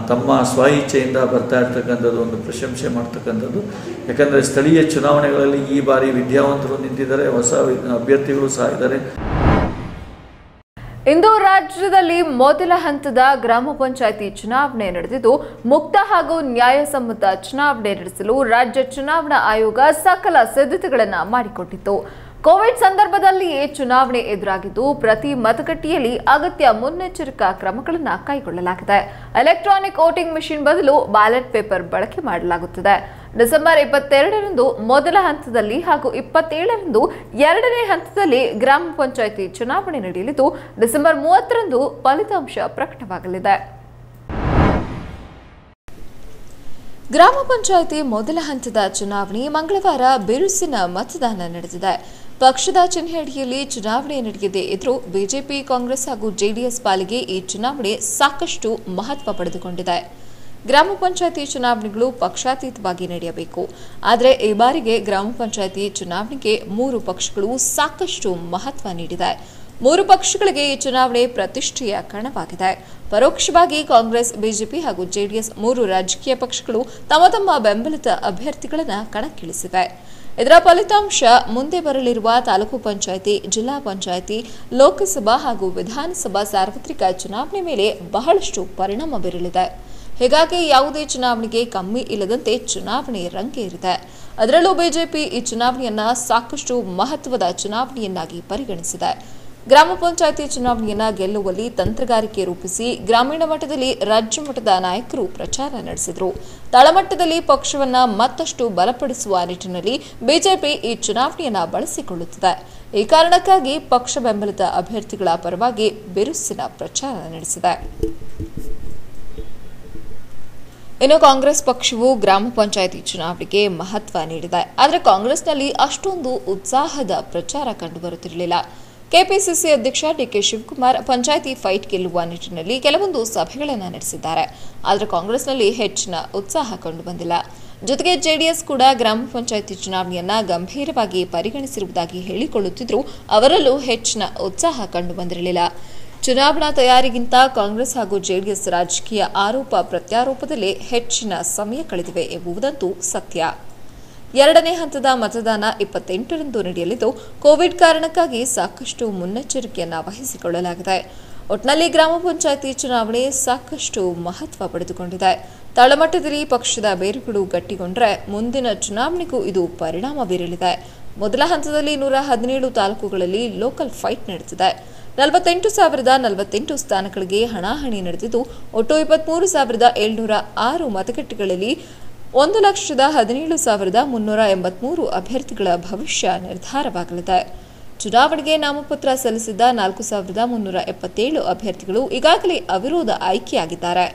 ತಮ್ಮ ಸ್ವಇಚ್ಛೆಯಿಂದ ಬರ್ತಾ ಇರ್ತಕ್ಕಂಥದ್ದು ಒಂದು ಪ್ರಶಂಸೆ ಮಾಡ್ತಕ್ಕಂಥದ್ದು. ಯಾಕಂದರೆ ಸ್ಥಳೀಯ ಚುನಾವಣೆಗಳಲ್ಲಿ ಈ ಬಾರಿ ವಿದ್ಯಾವಂತರು ನಿಂತಿದ್ದಾರೆ, ಹೊಸ ಅಭ್ಯರ್ಥಿಗಳು ಸಹ ಇದ್ದಾರೆ. ಇಂದು ರಾಜ್ಯದಲ್ಲಿ ಮೊದಲ ಹಂತದ ಗ್ರಾಮ ಪಂಚಾಯಿತಿ ಚುನಾವಣೆ ನಡೆದಿದ್ದು, ಮುಕ್ತ ಹಾಗೂ ನ್ಯಾಯಸಮ್ಮತ ಚುನಾವಣೆ ನಡೆಸಲು ರಾಜ್ಯ ಚುನಾವಣಾ ಆಯೋಗ ಸಕಲ ಸಿದ್ಧತೆಗಳನ್ನು ಮಾಡಿಕೊಟ್ಟಿತ್ತು. ಕೋವಿಡ್ ಸಂದರ್ಭದಲ್ಲಿಯೇ ಚುನಾವಣೆ ಎದುರಾಗಿದ್ದು, ಪ್ರತಿ ಮತಗಟ್ಟೆಯಲ್ಲಿ ಅಗತ್ಯ ಮುನ್ನೆಚ್ಚರಿಕಾ ಕ್ರಮಗಳನ್ನು ಕೈಗೊಳ್ಳಲಾಗಿದೆ. ಎಲೆಕ್ಟ್ರಾನಿಕ್ ವೋಟಿಂಗ್ ಮೆಷಿನ್ ಬದಲು ಬ್ಯಾಲೆಟ್ ಪೇಪರ್ ಬಳಕೆ ಮಾಡಲಾಗುತ್ತದೆ. ಡಿಸೆಂಬರ್ 22ರಂದು ಮೊದಲ ಹಂತದಲ್ಲಿ ಹಾಗೂ 27ರಂದು ಎರಡನೇ ಹಂತದಲ್ಲಿ ಗ್ರಾಮ ಪಂಚಾಯಿತಿ ಚುನಾವಣೆ ನಡೆಯಲಿದ್ದು, ಡಿಸೆಂಬರ್ 30ರಂದು ಫಲಿತಾಂಶ ಪ್ರಕಟವಾಗಲಿದೆ. ಗ್ರಾಮ ಪಂಚಾಯಿತಿ ಮೊದಲ ಹಂತದ ಚುನಾವಣೆ ಮಂಗಳವಾರ ಬಿರುಸಿನ ಮತದಾನ ನಡೆದಿದೆ. ಪಕ್ಷದ ಚಿಹ್ನೆ ಅಡಿಯಲ್ಲಿ ಚುನಾವಣೆ ನಡೆಯದೇ ಇದ್ರೂ ಬಿಜೆಪಿ, ಕಾಂಗ್ರೆಸ್ ಹಾಗೂ ಜೆಡಿಎಸ್ ಪಾಲಿಗೆ ಈ ಚುನಾವಣೆ ಸಾಕಷ್ಟು ಮಹತ್ವ ಪಡೆದುಕೊಂಡಿದೆ. ಗ್ರಾಮ ಪಂಚಾಯಿತಿ ಚುನಾವಣೆಗಳು ಪಕ್ಷಾತೀತವಾಗಿ ನಡೆಯಬೇಕು. ಆದರೆ ಈ ಬಾರಿಗೆ ಗ್ರಾಮ ಪಂಚಾಯಿತಿ ಚುನಾವಣೆಗೆ 3 ಪಕ್ಷಗಳು ಸಾಕಷ್ಟು ಮಹತ್ವ ನೀಡಿದೆ. 3 ಪಕ್ಷಗಳಿಗೆ ಈ ಚುನಾವಣೆ ಪ್ರತಿಷ್ಠೆಯ ಕಣವಾಗಿದೆ. ಪರೋಕ್ಷವಾಗಿ ಕಾಂಗ್ರೆಸ್, ಬಿಜೆಪಿ ಹಾಗೂ ಜೆಡಿಎಸ್ 3 ರಾಜಕೀಯ ಪಕ್ಷಗಳು ತಮ್ಮ ತಮ್ಮ ಬೆಂಬಲಿತ ಅಭ್ಯರ್ಥಿಗಳನ್ನು ಕಣಕ್ಕಿಳಿಸಿವೆ. ಇದರ ಫಲಿತಾಂಶ ಮುಂದೆ ಬರಲಿರುವ ತಾಲೂಕು ಪಂಚಾಯಿತಿ, ಜಿಲ್ಲಾ ಪಂಚಾಯಿತಿ, ಲೋಕಸಭಾ ಹಾಗೂ ವಿಧಾನಸಭಾ ಸಾರ್ವತ್ರಿಕ ಚುನಾವಣೆ ಮೇಲೆ ಬಹಳಷ್ಟು ಪರಿಣಾಮ ಬೀರಲಿದೆ. ಹೀಗಾಗಿ ಯಾವುದೇ ಚುನಾವಣೆಗೆ ಕಮ್ಮಿ ಇಲ್ಲದಂತೆ ಚುನಾವಣೆ ರಂಗೇರಿದೆ. ಅದರಲ್ಲೂ ಬಿಜೆಪಿ ಈ ಚುನಾವಣೆಯನ್ನ ಸಾಕಷ್ಟು ಮಹತ್ವದ ಚುನಾವಣೆಯನ್ನಾಗಿ ಪರಿಗಣಿಸಿದೆ. ಗ್ರಾಮ ಪಂಚಾಯಿತಿ ಚುನಾವಣೆಯನ್ನ ಗೆಲ್ಲುವಲ್ಲಿ ತಂತ್ರಗಾರಿಕೆ ರೂಪಿಸಿ ಗ್ರಾಮೀಣ ಮಟ್ಟದಲ್ಲಿ ರಾಜ್ಯ ಮಟ್ಟದ ನಾಯಕರು ಪ್ರಚಾರ ನಡೆಸಿದರು. ತಳಮಟ್ಟದಲ್ಲಿ ಪಕ್ಷವನ್ನ ಮತ್ತಷ್ಟು ಬಲಪಡಿಸುವ ನಿಟ್ಟಿನಲ್ಲಿ ಬಿಜೆಪಿ ಈ ಚುನಾವಣೆಯನ್ನ ಬಳಸಿಕೊಳ್ಳುತ್ತಿದೆ. ಈ ಕಾರಣಕ್ಕಾಗಿ ಪಕ್ಷ ಬೆಂಬಲಿತ ಅಭ್ಯರ್ಥಿಗಳ ಪರವಾಗಿ ಬಿರುಸಿನ ಪ್ರಚಾರ ನಡೆಸಿದೆ. ಇನ್ನು ಕಾಂಗ್ರೆಸ್ ಪಕ್ಷವು ಗ್ರಾಮ ಪಂಚಾಯಿತಿ ಚುನಾವಣೆಗೆ ಮಹತ್ವ ನೀಡಿದೆ. ಆದರೆ ಕಾಂಗ್ರೆಸ್ನಲ್ಲಿ ಅಷ್ಟೊಂದು ಉತ್ಸಾಹದ ಪ್ರಚಾರ ಕಂಡುಬರುತ್ತಿರಲಿಲ್ಲ. ಕೆಪಿಸಿಸಿ ಅಧ್ಯಕ್ಷ ಡಿಕೆ ಶಿವಕುಮಾರ್ ಪಂಚಾಯಿತಿ ಫೈಟ್ ಗೆಲ್ಲುವ ನಿಟ್ಟಿನಲ್ಲಿ ಕೆಲವೊಂದು ಸಭೆಗಳನ್ನು ನಡೆಸಿದ್ದಾರೆ. ಆದರೆ ಕಾಂಗ್ರೆಸ್ನಲ್ಲಿ ಹೆಚ್ಚಿನ ಉತ್ಸಾಹ ಕಂಡುಬಂದಿಲ್ಲ. ಜೊತೆಗೆ ಜೆಡಿಎಸ್ ಕೂಡ ಗ್ರಾಮ ಪಂಚಾಯಿತಿ ಚುನಾವಣೆಯನ್ನ ಗಂಭೀರವಾಗಿ ಪರಿಗಣಿಸಿರುವುದಾಗಿ ಹೇಳಿಕೊಳ್ಳುತ್ತಿದ್ದರೂ ಅವರಲ್ಲೂ ಹೆಚ್ಚಿನ ಉತ್ಸಾಹ ಕಂಡುಬಂದಿರಲಿಲ್ಲ. ಚುನಾವಣಾ ತಯಾರಿಗಿಂತ ಕಾಂಗ್ರೆಸ್ ಹಾಗೂ ಜೆಡಿಎಸ್ ರಾಜಕೀಯ ಆರೋಪ ಪ್ರತ್ಯಾರೋಪದಲ್ಲೇ ಹೆಚ್ಚಿನ ಸಮಯ ಕಳೆದಿವೆ ಎಂಬುದಂತೂ ಸತ್ಯ. ಎರಡನೇ ಹಂತದ ಮತದಾನ 28ರಂದು ನಡೆಯಲಿದ್ದು, ಕೋವಿಡ್ ಕಾರಣಕ್ಕಾಗಿ ಸಾಕಷ್ಟು ಮುನ್ನೆಚ್ಚರಿಕೆಯನ್ನು ವಹಿಸಿಕೊಳ್ಳಲಾಗಿದೆ. ಒಟ್ನಲ್ಲಿ ಗ್ರಾಮ ಪಂಚಾಯಿತಿ ಚುನಾವಣೆ ಸಾಕಷ್ಟು ಮಹತ್ವ ಪಡೆದುಕೊಂಡಿದೆ. ತಳಮಟ್ಟದಲ್ಲಿ ಪಕ್ಷದ ಬೇರುಗಳು ಗಟ್ಟಿಗೊಂಡರೆ ಮುಂದಿನ ಚುನಾವಣೆಗೂ ಇದು ಪರಿಣಾಮ ಬೀರಲಿದೆ. ಮೊದಲ ಹಂತದಲ್ಲಿ 117 ತಾಲೂಕುಗಳಲ್ಲಿ ಲೋಕಲ್ ಫೈಟ್ ನಡೆದಿದೆ. 48,048 ಸ್ಥಾನಗಳಿಗೆ ಹಣಾಹಣಿ ನಡೆದಿದ್ದು, ಒಟ್ಟು 23,706 ಮತಗಟ್ಟೆಗಳಲ್ಲಿ 1,17,383 ಅಭ್ಯರ್ಥಿಗಳ ಭವಿಷ್ಯ ನಿರ್ಧಾರವಾಗಲಿದೆ. ಚುನಾವಣೆಗೆ ನಾಮಪತ್ರ ಸಲ್ಲಿಸಿದ್ದ 4,377 ಅಭ್ಯರ್ಥಿಗಳು ಈಗಾಗಲೇ ಅವಿರೋಧ ಆಯ್ಕೆಯಾಗಿದ್ದಾರೆ.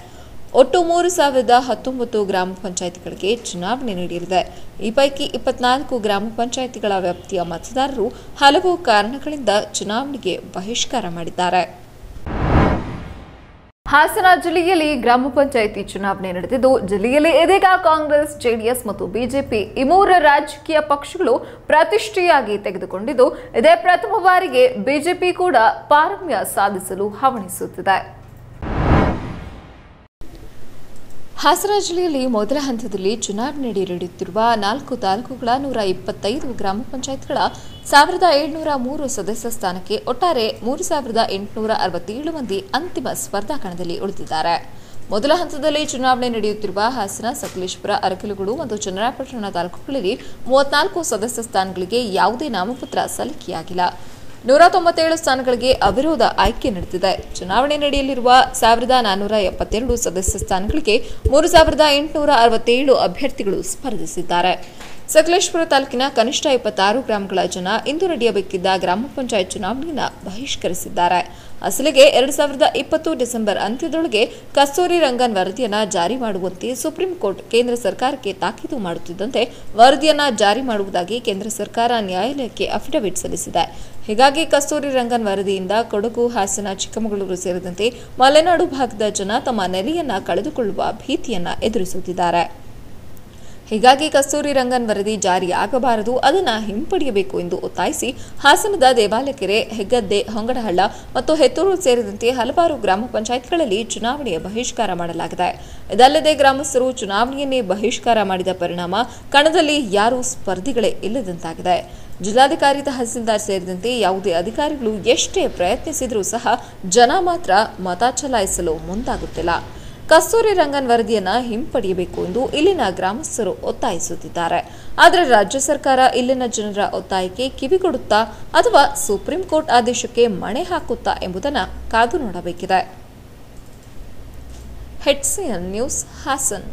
ಒಟ್ಟು 3,019 ಗ್ರಾಮ ಪಂಚಾಯಿತಿಗಳಿಗೆ ಚುನಾವಣೆ ನಡೆಯಲಿದೆ. ಈ ಪೈಕಿ 24 ಗ್ರಾಮ ಪಂಚಾಯಿತಿಗಳ ವ್ಯಾಪ್ತಿಯ ಮತದಾರರು ಹಲವು ಕಾರಣಗಳಿಂದ ಚುನಾವಣೆಗೆ ಬಹಿಷ್ಕಾರ ಮಾಡಿದ್ದಾರೆ. ಹಾಸನ ಜಿಲ್ಲೆಯಲ್ಲಿ ಗ್ರಾಮ ಪಂಚಾಯಿತಿ ಚುನಾವಣೆ ನಡೆದಿದ್ದು, ಜಿಲ್ಲೆಯಲ್ಲಿ ಇದೀಗ ಕಾಂಗ್ರೆಸ್, ಜೆಡಿಎಸ್ ಮತ್ತು ಬಿಜೆಪಿ ಈ 3 ರಾಜಕೀಯ ಪಕ್ಷಗಳು ಪ್ರತಿಷ್ಠೆಯಾಗಿ ತೆಗೆದುಕೊಂಡಿದ್ದು, ಇದೇ ಪ್ರಥಮ ಬಾರಿಗೆ ಬಿಜೆಪಿ ಕೂಡ ಪಾರಮ್ಯ ಸಾಧಿಸಲು ಹವಣಿಸುತ್ತಿದೆ. ಹಾಸನ ಜಿಲ್ಲೆಯಲ್ಲಿ ಮೊದಲ ಹಂತದಲ್ಲಿ ಚುನಾವಣೆ ನಡೆಯುತ್ತಿರುವ 4 ತಾಲೂಕುಗಳ 125 ಗ್ರಾಮ ಪಂಚಾಯತ್ಗಳ 1703 ಸದಸ್ಯ ಸ್ಥಾನಕ್ಕೆ ಒಟ್ಟಾರೆ 3867 ಮಂದಿ ಅಂತಿಮ ಸ್ಪರ್ಧಾ ಕಣದಲ್ಲಿ ಉಳಿದಿದ್ದಾರೆ. ಮೊದಲ ಹಂತದಲ್ಲಿ ಚುನಾವಣೆ ನಡೆಯುತ್ತಿರುವ ಹಾಸನ, ಸಕಲೇಶಪುರ, ಅರಕಲಗೂಡು ಮತ್ತು ಚನ್ನರಾಯಪಟ್ಟಣ ತಾಲೂಕುಗಳಲ್ಲಿ 34 ಸದಸ್ಯ ಸ್ಥಾನಗಳಿಗೆ ಯಾವುದೇ ನಾಮಪತ್ರ ಸಲ್ಲಿಕೆಯಾಗಿಲ್ಲ. 197 ಸ್ಥಾನಗಳಿಗೆ ಅವಿರೋಧ ಆಯ್ಕೆ ನಡೆದಿದೆ. ಚುನಾವಣೆ ನಡೆಯಲಿರುವ 1472 ಸದಸ್ಯ ಸ್ಥಾನಗಳಿಗೆ 3867 ಅಭ್ಯರ್ಥಿಗಳು ಸ್ಪರ್ಧಿಸಿದ್ದಾರೆ. ಸಕಲೇಶಪುರ ತಾಲೂಕಿನ ಕನಿಷ್ಠ 26 ಗ್ರಾಮಗಳ ಜನ ಇಂದು ನಡೆಯಬೇಕಿದ್ದ ಗ್ರಾಮ ಪಂಚಾಯತ್ ಚುನಾವಣೆಯನ್ನು ಬಹಿಷ್ಕರಿಸಿದ್ದಾರೆ. ಅಸಲಿಗೆ 2020 ಡಿಸೆಂಬರ್ ಅಂತ್ಯದೊಳಗೆ ಕಸ್ತೂರಿ ರಂಗನ್ ವರದಿಯನ್ನು ಜಾರಿ ಮಾಡುವಂತೆ ಸುಪ್ರೀಂ ಕೋರ್ಟ್ ಕೇಂದ್ರ ಸರ್ಕಾರಕ್ಕೆ ತಾಕೀತು ಮಾಡುತ್ತಿದ್ದಂತೆ ವರದಿಯನ್ನು ಜಾರಿ ಮಾಡುವುದಾಗಿ ಕೇಂದ್ರ ಸರ್ಕಾರ ನ್ಯಾಯಾಲಯಕ್ಕೆ ಅಫಿಡವಿಟ್ ಸಲ್ಲಿಸಿದೆ. ಹೀಗಾಗಿ ಕಸ್ತೂರಿ ರಂಗನ್ ವರದಿಯಿಂದ ಕೊಡಗು, ಹಾಸನ, ಚಿಕ್ಕಮಗಳೂರು ಸೇರಿದಂತೆ ಮಲೆನಾಡು ಭಾಗದ ಜನ ತಮ್ಮ ನೆಲೆಯನ್ನ ಕಳೆದುಕೊಳ್ಳುವ ಭೀತಿಯನ್ನ ಎದುರಿಸುತ್ತಿದ್ದಾರೆ. ಹೀಗಾಗಿ ಕಸ್ತೂರಿ ರಂಗನ್ ವರದಿ ಜಾರಿಯಾಗಬಾರದು, ಅದನ್ನು ಹಿಂಪಡೆಯಬೇಕು ಎಂದು ಒತ್ತಾಯಿಸಿ ಹಾಸನದ ದೇವಾಲಕೆರೆ, ಹೆಗ್ಗದ್ದೆ, ಹೊಂಗಡಹಳ್ಳ ಮತ್ತು ಹೆತ್ತೂರು ಸೇರಿದಂತೆ ಹಲವಾರು ಗ್ರಾಮ ಪಂಚಾಯತ್ಗಳಲ್ಲಿ ಚುನಾವಣೆಯ ಬಹಿಷ್ಕಾರ ಮಾಡಲಾಗಿದೆ. ಇದಲ್ಲದೆ ಗ್ರಾಮಸ್ಥರು ಚುನಾವಣೆಯನ್ನೇ ಬಹಿಷ್ಕಾರ ಮಾಡಿದ ಪರಿಣಾಮ ಕಣದಲ್ಲಿ ಯಾರೂ ಸ್ಪರ್ಧಿಗಳೇ ಇಲ್ಲದಂತಾಗಿದೆ. ಜಿಲ್ಲಾಧಿಕಾರಿ, ತಹಸೀಲ್ದಾರ್ ಸೇರಿದಂತೆ ಯಾವುದೇ ಅಧಿಕಾರಿಗಳು ಎಷ್ಟೇ ಪ್ರಯತ್ನಿಸಿದರೂ ಸಹ ಜನ ಮಾತ್ರ ಮತ ಚಲಾಯಿಸಲು ಮುಂದಾಗುತ್ತಿಲ್ಲ. ಕಸ್ತೂರಿ ರಂಗನ್ ವರದಿಯನ್ನು ಹಿಂಪಡೆಯಬೇಕು ಎಂದು ಇಲ್ಲಿನ ಗ್ರಾಮಸ್ಥರು ಒತ್ತಾಯಿಸುತ್ತಿದ್ದಾರೆ. ಆದರೆ ರಾಜ್ಯ ಸರ್ಕಾರ ಇಲ್ಲಿನ ಜನರ ಒತ್ತಾಯಕ್ಕೆ ಕಿವಿಗೊಡುತ್ತಾ ಅಥವಾ ಸುಪ್ರೀಂ ಕೋರ್ಟ್ ಆದೇಶಕ್ಕೆ ಮಣೆ ಹಾಕುತ್ತಾ ಎಂಬುದನ್ನು ಕಾದು ನೋಡಬೇಕಿದೆ. HCN news, Hassan.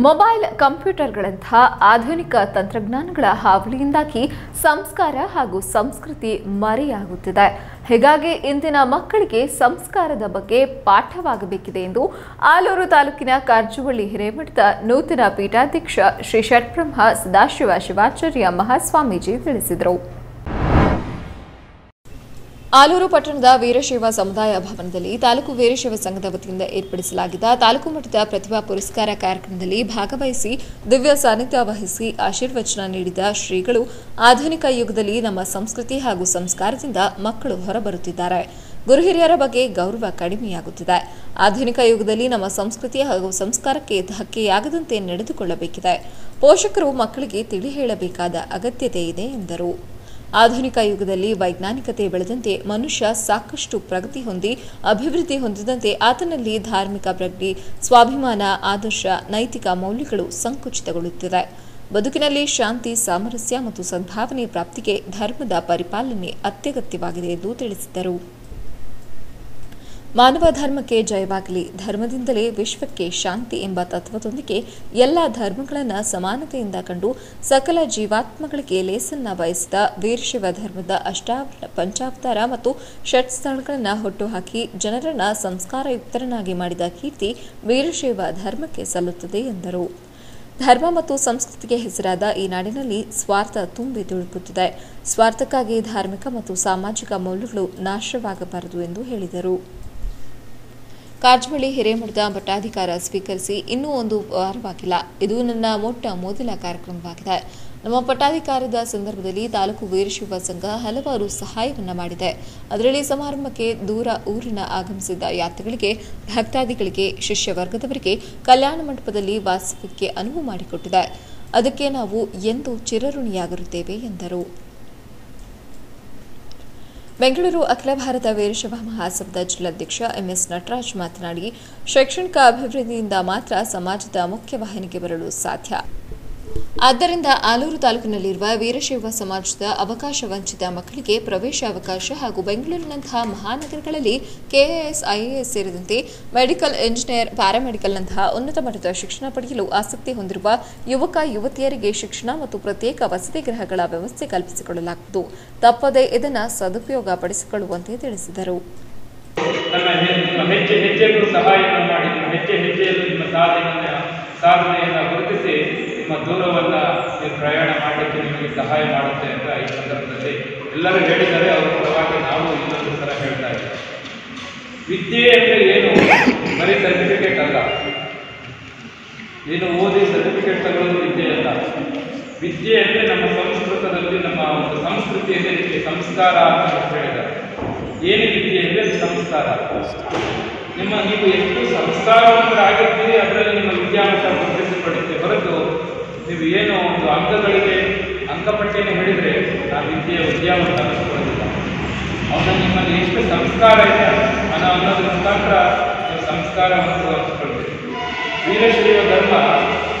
ಮೊಬೈಲ್ ಕಂಪ್ಯೂಟರ್ಗಳಂತಹ ಆಧುನಿಕ ತಂತ್ರಜ್ಞಾನಗಳ ಹಾವಳಿಯಿಂದಾಗಿ ಸಂಸ್ಕಾರ ಹಾಗೂ ಸಂಸ್ಕೃತಿ ಮರೆಯಾಗುತ್ತಿದೆ. ಹೀಗಾಗಿ ಇಂದಿನ ಮಕ್ಕಳಿಗೆ ಸಂಸ್ಕಾರದ ಬಗ್ಗೆ ಪಾಠವಾಗಬೇಕಿದೆ ಎಂದು ಆಲೂರು ತಾಲೂಕಿನ ಕಾರಜುವಳ್ಳಿ ಹಿರೇಮಠದ ನೂತನ ಪೀಠಾಧ್ಯಕ್ಷ ಶ್ರೀ ಷಟ್ಬ್ರಹ್ಮ ಸದಾಶಿವ ಶಿವಾಚಾರ್ಯ ಮಹಾಸ್ವಾಮೀಜಿ ತಿಳಿಸಿದರು. ಆಲೂರು ಪಟ್ಟಣದ ವೀರಶೈವ ಸಮುದಾಯ ಭವನದಲ್ಲಿ ತಾಲೂಕು ವೀರಶೈವ ಸಂಘದ ವತಿಯಿಂದ ಏರ್ಪಡಿಸಲಾಗಿದ್ದ ತಾಲೂಕು ಮಟ್ಟದ ಪ್ರತಿಭಾ ಪುರಸ್ಕಾರ ಕಾರ್ಯಕ್ರಮದಲ್ಲಿ ಭಾಗವಹಿಸಿ ದಿವ್ಯ ಸಾನ್ನಿಧ್ಯ ವಹಿಸಿ ಆಶೀರ್ವಚನ ನೀಡಿದ ಶ್ರೀಗಳು, ಆಧುನಿಕ ಯುಗದಲ್ಲಿ ನಮ್ಮ ಸಂಸ್ಕೃತಿ ಹಾಗೂ ಸಂಸ್ಕಾರದಿಂದ ಮಕ್ಕಳು ಹೊರಬರುತ್ತಿದ್ದಾರೆ. ಗುರು ಹಿರಿಯರ ಬಗ್ಗೆ ಗೌರವ ಕಡಿಮೆಯಾಗುತ್ತಿದೆ. ಆಧುನಿಕ ಯುಗದಲ್ಲಿ ನಮ್ಮ ಸಂಸ್ಕೃತಿ ಹಾಗೂ ಸಂಸ್ಕಾರಕ್ಕೆ ಧಕ್ಕೆಯಾಗದಂತೆ ನಡೆದುಕೊಳ್ಳಬೇಕಿದೆ. ಪೋಷಕರು ಮಕ್ಕಳಿಗೆ ತಿಳಿ ಹೇಳಬೇಕಾದ ಅಗತ್ಯತೆ ಇದೆ ಎಂದರು. ಆಧುನಿಕ ಯುಗದಲ್ಲಿ ವೈಜ್ಞಾನಿಕತೆ ಬೆಳೆದಂತೆ ಮನುಷ್ಯ ಸಾಕಷ್ಟು ಪ್ರಗತಿ ಹೊಂದಿ ಅಭಿವೃದ್ಧಿ ಹೊಂದಿದಂತೆ ಆತನಲ್ಲಿ ಧಾರ್ಮಿಕ ಪ್ರಜ್ಞೆ, ಸ್ವಾಭಿಮಾನ, ಆದರ್ಶ, ನೈತಿಕ ಮೌಲ್ಯಗಳು ಸಂಕುಚಿತಗೊಳ್ಳುತ್ತಿದೆ. ಬದುಕಿನಲ್ಲಿ ಶಾಂತಿ, ಸಾಮರಸ್ಯ ಮತ್ತು ಸದ್ಭಾವನೆ ಪ್ರಾಪ್ತಿಗೆ ಧರ್ಮದ ಪರಿಪಾಲನೆ ಅತ್ಯಗತ್ಯವಾಗಿದೆ ಎಂದು ತಿಳಿಸಿದರು. ಮಾನವ ಧರ್ಮಕ್ಕೆ ಜಯವಾಗಲಿ, ಧರ್ಮದಿಂದಲೇ ವಿಶ್ವಕ್ಕೆ ಶಾಂತಿ ಎಂಬ ತತ್ವದೊಂದಿಗೆ ಎಲ್ಲ ಧರ್ಮಗಳನ್ನು ಸಮಾನತೆಯಿಂದ ಕಂಡು ಸಕಲ ಜೀವಾತ್ಮಗಳಿಗೆ ಲೇಸನ್ನ ಬಯಸಿದ ವೀರಶೈವ ಧರ್ಮದ ಪಂಚಾವತಾರ ಮತ್ತು ಷಟ್ಸ್ಥಳಗಳನ್ನು ಹುಟ್ಟುಹಾಕಿ ಜನರನ್ನ ಸಂಸ್ಕಾರಯುಕ್ತರನ್ನಾಗಿ ಮಾಡಿದ ಕೀರ್ತಿ ವೀರಶೈವ ಧರ್ಮಕ್ಕೆ ಸಲ್ಲುತ್ತದೆ ಎಂದರು. ಧರ್ಮ ಮತ್ತು ಸಂಸ್ಕೃತಿಗೆ ಹೆಸರಾದ ಈ ನಾಡಿನಲ್ಲಿ ಸ್ವಾರ್ಥ ತುಂಬಿ ತುಳುಕುತ್ತಿದೆ. ಸ್ವಾರ್ಥಕ್ಕಾಗಿ ಧಾರ್ಮಿಕ ಮತ್ತು ಸಾಮಾಜಿಕ ಮೌಲ್ಯಗಳು ನಾಶವಾಗಬಾರದು ಎಂದು ಹೇಳಿದರು. ಕಾರಜುವಳ್ಳಿ ಹಿರೇಮಠದ ಪಟ್ಟಾಧಿಕಾರ ಸ್ವೀಕರಿಸಿ ಇನ್ನೂ ಒಂದು ವಾರವಾಗಿಲ್ಲ. ಇದು ನನ್ನ ಮೊದಲ ಕಾರ್ಯಕ್ರಮವಾಗಿದೆ. ನಮ್ಮ ಪಟ್ಟಾಧಿಕಾರದ ಸಂದರ್ಭದಲ್ಲಿ ತಾಲೂಕು ವೀರಶೈವ ಸಂಘ ಹಲವಾರು ಸಹಾಯವನ್ನ ಮಾಡಿದೆ. ಅದರಲ್ಲಿ ಸಮಾರಂಭಕ್ಕೆ ದೂರ ಊರಿನ ಆಗಮಿಸಿದ ಯಾತ್ರಿಗಳಿಗೆ, ಭಕ್ತಾದಿಗಳಿಗೆ, ಶಿಷ್ಯ ವರ್ಗದವರಿಗೆ ಕಲ್ಯಾಣ ಮಂಟಪದಲ್ಲಿ ವಾಸಕ್ಕೆ ಅನುವು ಮಾಡಿಕೊಟ್ಟಿದೆ. ಅದಕ್ಕೆ ನಾವು ಎಂದು ಚಿರಋಣಿಯಾಗಿರುತ್ತೇವೆ ಎಂದರು. ಬೆಂಗಳೂರು ಅಖಿಲ ಭಾರತ ವೀರಶೈವ ಮಹಾಸಭಾದ ಜಿಲ್ಲಾಧ್ಯಕ್ಷ MS ನಟರಾಜ್ ಮಾತನಾಡಿ, ಶೈಕ್ಷಣಿಕ ಅಭಿವೃದ್ಧಿಯಿಂದ ಮಾತ್ರ ಸಮಾಜದ ಮುಖ್ಯವಾಹಿನಿಗೆ ಬರಲು ಸಾಧ್ಯ. ಆದ್ದರಿಂದ ಆಲೂರು ತಾಲೂಕಿನಲ್ಲಿರುವ ವೀರಶೈವ ಸಮಾಜದ ಅವಕಾಶ ವಂಚಿತ ಮಕ್ಕಳಿಗೆ ಪ್ರವೇಶ ಅವಕಾಶ ಹಾಗೂ ಬೆಂಗಳೂರಿನಂತಹ ಮಹಾನಗರಗಳಲ್ಲಿ KIS, IAS ಸೇರಿದಂತೆ ಮೆಡಿಕಲ್, ಇಂಜಿನಿಯರ್, ಪ್ಯಾರಾಮೆಡಿಕಲ್ನಂತಹ ಉನ್ನತ ಮಟ್ಟದ ಶಿಕ್ಷಣ ಪಡೆಯಲು ಆಸಕ್ತಿ ಹೊಂದಿರುವ ಯುವಕ ಯುವತಿಯರಿಗೆ ಶಿಕ್ಷಣ ಮತ್ತು ಪ್ರತ್ಯೇಕ ವಸತಿ ಗೃಹಗಳ ವ್ಯವಸ್ಥೆ ಕಲ್ಪಿಸಿಕೊಡಲಾಗುವುದು. ತಪ್ಪದೇ ಇದನ್ನು ಸದುಪಯೋಗ ಪಡಿಸಿಕೊಳ್ಳುವಂತೆ ತಿಳಿಸಿದರು. ಸಾಧನೆಯನ್ನು ಗುರುತಿಸಿ ನಿಮ್ಮ ದೂರವನ್ನು ಪ್ರಯಾಣ ಮಾಡಲಿಕ್ಕೆ ನಿಮಗೆ ಸಹಾಯ ಮಾಡುತ್ತೆ ಅಂತ ಈ ಸಂದರ್ಭದಲ್ಲಿ ಎಲ್ಲರೂ ಹೇಳಿದ್ದಾರೆ. ಅವರ ಪರವಾಗಿ ನಾವು ಇನ್ನೊಂದು ಸಲ ಹೇಳ್ತಾ ಇದ್ದೀವಿ. ವಿದ್ಯೆ ಅಂದರೆ ಏನು? ಬರೀ ಸರ್ಟಿಫಿಕೇಟ್ ಅಲ್ಲ. ಏನು ಓದಿ ಸರ್ಟಿಫಿಕೇಟ್ ತಗೊಳ್ಳೋದು ವಿದ್ಯೆ ಅಲ್ಲ. ವಿದ್ಯೆ ಅಂದರೆ ನಮ್ಮ ಸಂಸ್ಕೃತದಲ್ಲಿ, ನಮ್ಮ ಒಂದು ಸಂಸ್ಕೃತಿಯಲ್ಲಿ ಇದಕ್ಕೆ ಸಂಸ್ಕಾರ ಅಂತ ಹೇಳಿದ್ದಾರೆ. ಏನು ವಿದ್ಯೆ ಅಂದರೆ ಸಂಸ್ಕಾರ. ನೀವು ಎಷ್ಟು ಸಂಸ್ಕಾರವಂತರಾಗಿರ್ತೀರಿ ಅದರಲ್ಲಿ ನಿಮ್ಮ ವಿದ್ಯಾಮಟ್ಟ ಗುರುತಿಸಲ್ಪಡುತ್ತೆ ಹೊರತು ನೀವು ಏನೋ ಒಂದು ಅಂಕಗಳಿಗೆ ಅಂಕಪಟ್ಟಿಯನ್ನು ಹೇಳಿದರೆ ಆ ವಿದ್ಯಾಮಟ್ಟ ಅನಿಸ್ಕೊಳ್ಳೋದಿಲ್ಲ. ಅವನ ನಿಮ್ಮಲ್ಲಿ ಎಷ್ಟು ಸಂಸ್ಕಾರ ಇದೆ ಅನ್ನೋದ್ರ ಮುಖಾಂತರ ನೀವು ಸಂಸ್ಕಾರವಂತರು ಅನಿಸ್ಕೊಳ್ತೀರಿ. ವೀರಶೈವ ಧರ್ಮ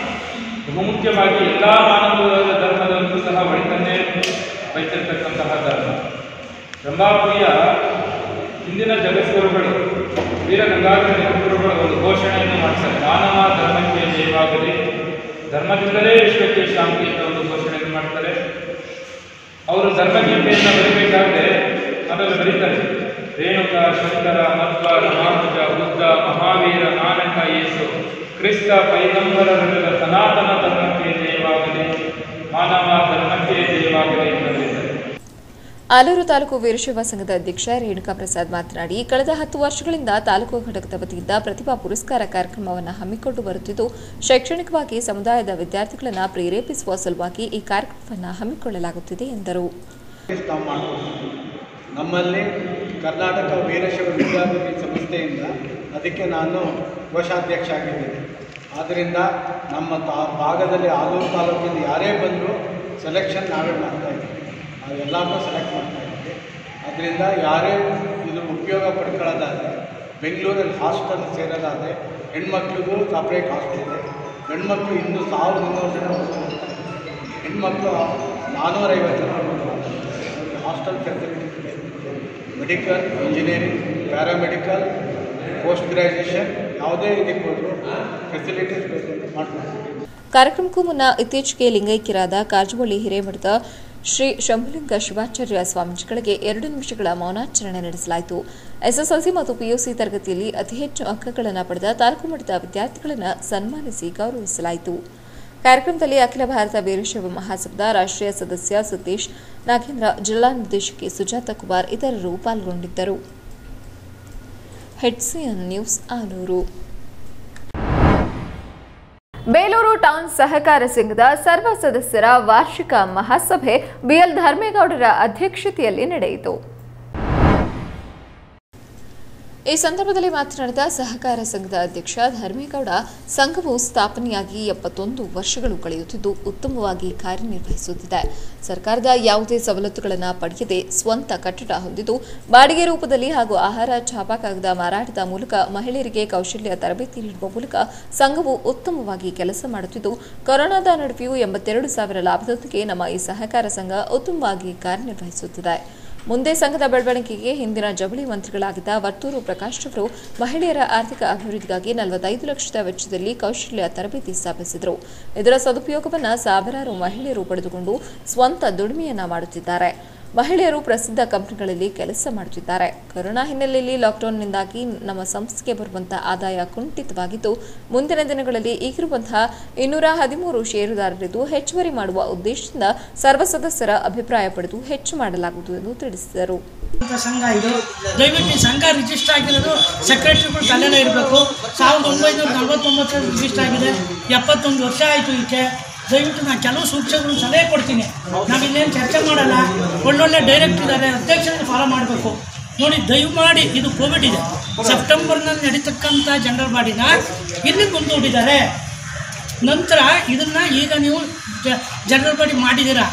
ಬಹುಮುಖ್ಯವಾಗಿ ಎಲ್ಲ ಮಾನವ ಧರ್ಮದಲ್ಲೂ ಸಹ ಒಳಿತನ್ನೇ ಬಯಸಿರ್ತಕ್ಕಂತಹ ಧರ್ಮ. ರಂಭಾಪುರಿಯ ಹಿಂದಿನ ಜಗದ್ಗುರುಗಳು ವೀರ ಗಂಗಾಧರ ಜಗದ್ಗುರುಗಳು ಒಂದು ಘೋಷಣೆಯನ್ನು ಮಾಡ್ತಾರೆ, ಮಾನವ ಧರ್ಮಕ್ಕೆ ಜಯವಾಗಲಿ, ಧರ್ಮದಿಂದಲೇ ವಿಶ್ವಕ್ಕೆ ಶಾಂತಿ ಅಂತ ಒಂದು ಘೋಷಣೆಯನ್ನು ಮಾಡ್ತಾರೆ. ಅವರು ಧರ್ಮಗೀತೆಯನ್ನು ಬರೀಬೇಕಾದ್ರೆ ಅದನ್ನು ಬರೀತಾರೆ, ರೇಣುಕ, ಶಂಕರ, ಮಧ್ವ, ರಾಮಾನುಜ, ಬುದ್ಧ, ಮಹಾವೀರ, ನಾನಕ, ಯೇಸು, ಕ್ರಿಸ್ತ, ಪೈಗಂಬರರೆಲ್ಲ ಸನಾತನ ಧರ್ಮಕ್ಕೆ ಜಯವಾಗಲಿ, ಮಾನವ ಧರ್ಮಕ್ಕೆ ಜಯವಾಗಲಿ ಎಂದು ಬರೀತಾರೆ. ಆಲೂರು ತಾಲೂಕು ವೀರಶೈವ ಸಂಘದ ಅಧ್ಯಕ್ಷ ರೇಣುಕಾ ಪ್ರಸಾದ್ ಮಾತನಾಡಿ, ಕಳೆದ 10 ವರ್ಷಗಳಿಂದ ತಾಲೂಕು ಘಟಕದ ವತಿಯಿಂದ ಪ್ರತಿಭಾ ಪುರಸ್ಕಾರ ಕಾರ್ಯಕ್ರಮವನ್ನು ಹಮ್ಮಿಕೊಂಡು ಬರುತ್ತಿದ್ದು, ಶೈಕ್ಷಣಿಕವಾಗಿ ಸಮುದಾಯದ ವಿದ್ಯಾರ್ಥಿಗಳನ್ನು ಪ್ರೇರೇಪಿಸುವ ಸಲುವಾಗಿ ಈ ಕಾರ್ಯಕ್ರಮವನ್ನು ಹಮ್ಮಿಕೊಳ್ಳಲಾಗುತ್ತಿದೆ ಎಂದರು. ನಮ್ಮಲ್ಲಿ ಕರ್ನಾಟಕ ವೀರಶೈವ ವಿದ್ಯಾರ್ಥಿ ಸಂಸ್ಥೆಯಿಂದ ಅದಕ್ಕೆ ನಾನು ಕೋಶಾಧ್ಯಕ್ಷ ಆಗಿದ್ದೇನೆ. ಆದ್ದರಿಂದ ನಮ್ಮ ಭಾಗದಲ್ಲಿ ಆಲೂರು ತಾಲೂಕಿಂದ ಯಾರೇ ಬಂದರೂ ಸೆಲೆಕ್ಷನ್ ನಾವೇ ಮಾಡ್ತಾಯಿದ್ದೀವಿ, ನಾವೆಲ್ಲರೂ ಸೆಲೆಕ್ಟ್ ಮಾಡ್ತಾಯಿದ್ದೀವಿ. ಅದರಿಂದ ಯಾರೇ ಇದು ಉಪಯೋಗ ಪಡ್ಕೊಳ್ಳೋದಾದರೆ ಬೆಂಗಳೂರಲ್ಲಿ ಹಾಸ್ಟೆಲ್ ಸೇರೋದಾದರೆ ಹೆಣ್ಮಕ್ಳಿಗೂ ಸಪ್ರೇಟ್ ಹಾಸ್ಟೆಲ್ ಇದೆ. ಗಂಡ್ಮಕ್ಳು ಇನ್ನೂ 1200 ಜನ ಹೋಗ್ತಾರೆ, ಹೆಣ್ಮಕ್ಳು 450 ಜನ ಹೋಗ್ತಾರೆ. ಹಾಸ್ಟೆಲ್ ಫೆಸಿಲಿಟೀಸ್ ಇದೆ, medical, engineering, paramedical, post graduation ಯಾವುದೇ ಇದಕ್ಕೆ ಹೋದರೂ ಫೆಸಿಲಿಟೀಸ್ ಬೇಕು ಮಾಡ್ತಾರೆ. ಕಾರ್ಯಕ್ರಮಕ್ಕೂ ಮುನ್ನ ಇತ್ತೀಚೆಗೆ ಲಿಂಗೈಕ್ಯರಾದ ಕಾಜುವಳ್ಳಿ ಹಿರೇಮಠದ ಶ್ರೀ ಶಂಭುಲಿಂಗ ಶಿವಾಚಾರ್ಯ ಸ್ವಾಮೀಜಿಗಳಿಗೆ 2 ನಿಮಿಷಗಳ ಮೌನಾಚರಣೆ ನಡೆಸಲಾಯಿತು. ಎಸ್ಎಸ್ಎಲ್ಸಿ ಮತ್ತು ಪಿಯುಸಿ ತರಗತಿಯಲ್ಲಿ ಅತಿ ಹೆಚ್ಚು ಅಂಕಗಳನ್ನು ಪಡೆದ ತಾಲೂಕು ಮಟ್ಟದ ವಿದ್ಯಾರ್ಥಿಗಳನ್ನು ಸನ್ಮಾನಿಸಿ ಗೌರವಿಸಲಾಯಿತು. ಕಾರ್ಯಕ್ರಮದಲ್ಲಿ ಅಖಿಲ ಭಾರತ ವೀರಶೈವ ಮಹಾಸಭಾದ ರಾಷ್ಟ್ರೀಯ ಸದಸ್ಯ ಸತೀಶ್ ನಾಗೇಂದ್ರ, ಜಿಲ್ಲಾ ನಿರ್ದೇಶಕಿ ಸುಜಾತ ಕುಮಾರ್ ಇತರರು ಪಾಲ್ಗೊಂಡಿದ್ದರು. ಹೆಡ್ಸಿಎನ್ ನ್ಯೂಸ್ ಆಲೂರು. ಬೇಲೂರು ಟೌನ್ ಸಹಕಾರ ಸಂಘದ ಸರ್ವ ಸದಸ್ಯರ ವಾರ್ಷಿಕ ಮಹಾಸಭೆ ಬಿಎಲ್ ಧರ್ಮೇಗೌಡರ ಅಧ್ಯಕ್ಷತೆಯಲ್ಲಿ ನಡೆಯಿತು. ಈ ಸಂದರ್ಭದಲ್ಲಿ ಮಾತನಾಡಿದ ಸಹಕಾರ ಸಂಘದ ಅಧ್ಯಕ್ಷ ಧರ್ಮೇಗೌಡ, ಸಂಘವು ಸ್ಥಾಪನೆಯಾಗಿ 71 ವರ್ಷಗಳು ಕಳೆಯುತ್ತಿದ್ದು ಉತ್ತಮವಾಗಿ ಕಾರ್ಯನಿರ್ವಹಿಸುತ್ತಿದೆ. ಸರ್ಕಾರದ ಯಾವುದೇ ಸವಲತ್ತುಗಳನ್ನು ಪಡೆಯದೆ ಸ್ವಂತ ಕಟ್ಟಡ ಹೊಂದಿದ್ದು ಬಾಡಿಗೆ ರೂಪದಲ್ಲಿ ಹಾಗೂ ಆಹಾರ ಛಾಪಾ ಕಾಗದ ಮಾರಾಟದ ಮೂಲಕ ಮಹಿಳೆಯರಿಗೆ ಕೌಶಲ್ಯ ತರಬೇತಿ ನೀಡುವ ಮೂಲಕ ಸಂಘವು ಉತ್ತಮವಾಗಿ ಕೆಲಸ ಮಾಡುತ್ತಿದ್ದು, ಕೊರೋನಾದ ನಡುವೆಯೂ 82,000 ಲಾಭದೊಂದಿಗೆ ನಮ್ಮ ಈ ಸಹಕಾರ ಸಂಘ ಉತ್ತಮವಾಗಿ ಕಾರ್ಯನಿರ್ವಹಿಸುತ್ತಿದೆ. ಮುಂದೆ ಸಂಘದ ಬೆಳವಣಿಗೆಗೆ ಹಿಂದಿನ ಜವಳಿ ಮಂತ್ರಿಗಳಾಗಿದ್ದ ವರ್ತೂರು ಪ್ರಕಾಶ್ ಅವರು ಮಹಿಳೆಯರ ಆರ್ಥಿಕ ಅಭಿವೃದ್ಧಿಗಾಗಿ 45 ಲಕ್ಷದ ವೆಚ್ಚದಲ್ಲಿ ಕೌಶಲ್ಯ ತರಬೇತಿ ಸ್ಥಾಪಿಸಿದರು. ಇದರ ಸದುಪಯೋಗವನ್ನು ಸಾವಿರಾರು ಮಹಿಳೆಯರು ಪಡೆದುಕೊಂಡು ಸ್ವಂತ ದುಡಿಮೆಯನ್ನ ಮಾಡುತ್ತಿದ್ದಾರೆ. ಮಹಿಳೆಯರು ಪ್ರಸಿದ್ಧ ಕಂಪನಿಗಳಲ್ಲಿ ಕೆಲಸ ಮಾಡುತ್ತಿದ್ದಾರೆ. ಕೊರೋನಾ ಹಿನ್ನೆಲೆಯಲ್ಲಿ ಲಾಕ್ಡೌನ್ನಿಂದಾಗಿ ನಮ್ಮ ಸಂಸ್ಥೆಗೆ ಬರುವಂತಹ ಆದಾಯ ಕುಂಠಿತವಾಗಿದ್ದು, ಮುಂದಿನ ದಿನಗಳಲ್ಲಿ ಈಗಿರುವಂತಹ 213 ಷೇರುದಾರರಿದ್ದು ಹೆಚ್ಚುವರಿ ಮಾಡುವ ಉದ್ದೇಶದಿಂದ ಸರ್ವ ಸದಸ್ಯರ ಅಭಿಪ್ರಾಯ ಪಡೆದು ಹೆಚ್ಚು ಮಾಡಲಾಗುವುದು ಎಂದು ತಿಳಿಸಿದರು. ಸಂಘ ಇದು ದಯವಿಟ್ಟು ಸಂಘ ರಿಜಿಸ್ಟರ್ ಆಗಿರೋದು ಸೆಕ್ರೆಟರಿಗಳು ತಲೆನೇ ಇರಬೇಕು. 1949 ರಿಜಿಸ್ಟರ್ ಆಗಿದೆ, 71 ವರ್ಷ ಆಯಿತು. ಇದಕ್ಕೆ ದಯವಿಟ್ಟು ನಾನು ಕೆಲವು ಸೂಚನೆಗಳು ಸಲಹೆ ಕೊಡ್ತೀನಿ. ನಾವಿಲ್ಲೇನು ಚರ್ಚೆ ಮಾಡಲ್ಲ, ಒಳ್ಳೊಳ್ಳೆ ಡೈರೆಕ್ಟ್ ಇದ್ದಾರೆ, ಅಧ್ಯಕ್ಷರನ್ನು ಫಾಲೋ ಮಾಡಬೇಕು. ನೋಡಿ, ದಯಮಾಡಿ ಇದು ಕೋವಿಡ್ ಇದೆ, ಸೆಪ್ಟೆಂಬರ್ನಲ್ಲಿ ನಡೀತಕ್ಕಂಥ ಜನರಲ್ ಬಾಡಿನ ಇಲ್ಲಿ ಮುಂದೂಡಿದ್ದಾರೆ. ನಂತರ ಇದನ್ನು ಈಗ ನೀವು ಜನರಲ್ ಬಾಡಿ ಮಾಡಿದ್ದೀರಾ,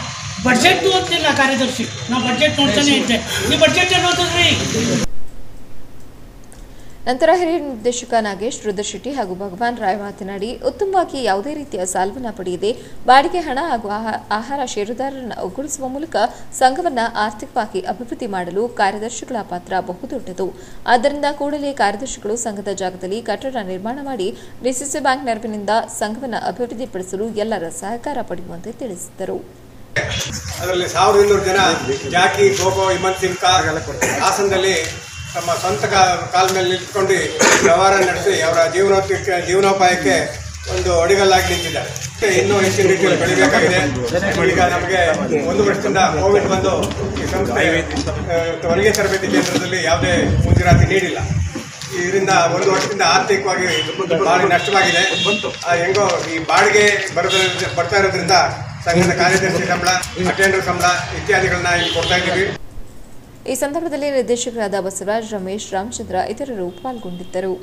ಬಡ್ಜೆಟ್ ಓದ್ತಿಲ್ಲ ಕಾರ್ಯದರ್ಶಿ, ನಾವು ಬಡ್ಜೆಟ್ ನೋಡ್ತಾನೆ ಇದ್ದೆ, ಈ ಬಡ್ಜೆಟ್ ಏನು ಓದಿದ್ರಿ? ನಂತರ ಹಿರಿಯ ನಿರ್ದೇಶಕ ನಾಗೇಶ್ ರುದ್ರಶೆಟ್ಟಿ ಹಾಗೂ ಭಗವಾನ್ ರಾಯ್ ಮಾತನಾಡಿ, ಉತ್ತಮವಾಗಿ ಯಾವುದೇ ರೀತಿಯ ಸಾಲವನ್ನು ಪಡೆಯದೆ ಬಾಡಿಗೆ ಹಣ ಹಾಗೂ ಆಹಾರ ಷೇರುದಾರರನ್ನು ಒಗ್ಗೂಡಿಸುವ ಮೂಲಕ ಸಂಘವನ್ನು ಆರ್ಥಿಕವಾಗಿ ಅಭಿವೃದ್ಧಿ ಮಾಡಲು ಕಾರ್ಯದರ್ಶಿಗಳ ಪಾತ್ರ ಬಹುದೊಡ್ಡದು. ಆದ್ದರಿಂದ ಕೂಡಲೇ ಕಾರ್ಯದರ್ಶಿಗಳು ಸಂಘದ ಜಾಗದಲ್ಲಿ ಕಟ್ಟಡ ನಿರ್ಮಾಣ ಮಾಡಿ ಡಿಸಿಸಿ ಬ್ಯಾಂಕ್ ನೆರವಿನಿಂದ ಸಂಘವನ್ನು ಅಭಿವೃದ್ಧಿಪಡಿಸಲು ಎಲ್ಲರ ಸಹಕಾರ ಪಡೆಯುವಂತೆ ತಿಳಿಸಿದರು. ಅದರಲ್ಲಿ 1200 ಜನ ಜಾಕಿ, ಖೋಖೋ, ಹಿಮಂತ್ ಸಿಂಗ್ ಹಾಸನದಲ್ಲಿ ತಮ್ಮ ಸ್ವಂತ ಕಾಲ ಮೇಲೆ ನಿಂತ್ಕೊಂಡು ವ್ಯವಹಾರ ನಡೆಸಿ ಅವರ ಜೀವನೋಪಾಯಕ್ಕೆ ಒಂದು ಅಡಿಗಲ್ಲಾಗಿ ನಿಂತಿದ್ದಾರೆ. ಇನ್ನೂ ಹೆಚ್ಚಿನ ರೀತಿಯಲ್ಲಿ ಬೆಳಿಬೇಕಾಗಿದೆ. ಈಗ ನಮಗೆ 1 ವರ್ಷದಿಂದ ಕೋವಿಡ್ ಬಂದು ಈ ಸಂಸ್ಥೆ ಹೊಲಿಗೆ ತರಬೇತಿ ಕೇಂದ್ರದಲ್ಲಿ ಯಾವುದೇ ಮುಂಜಾಗ್ರತೆ ನೀಡಿಲ್ಲ. ಇದರಿಂದ 1 ವರ್ಷದಿಂದ ಆರ್ಥಿಕವಾಗಿ ಭಾಳ ನಷ್ಟವಾಗಿದೆ. ಹೆಂಗೋ ಈ ಬಾಡಿಗೆ ಬರ್ತಾ ಇರೋದ್ರಿಂದ ಸಂಘದ ಕಾರ್ಯದರ್ಶಿ ಸಂಬಳ, ಅಟೆಂಡರ್ ಸಂಬಳ ಇತ್ಯಾದಿಗಳನ್ನ ಇಲ್ಲಿ ಕೊಡ್ತಾ ಇದ್ದೀವಿ. ಈ ಸಂದರ್ಭದಲ್ಲಿ ನಿರ್ದೇಶಕರಾದ ಬಸವರಾಜ್, ರಮೇಶ್, ರಾಮಚಂದ್ರ ಇತರರು ಪಾಲ್ಗೊಂಡಿದ್ದರು.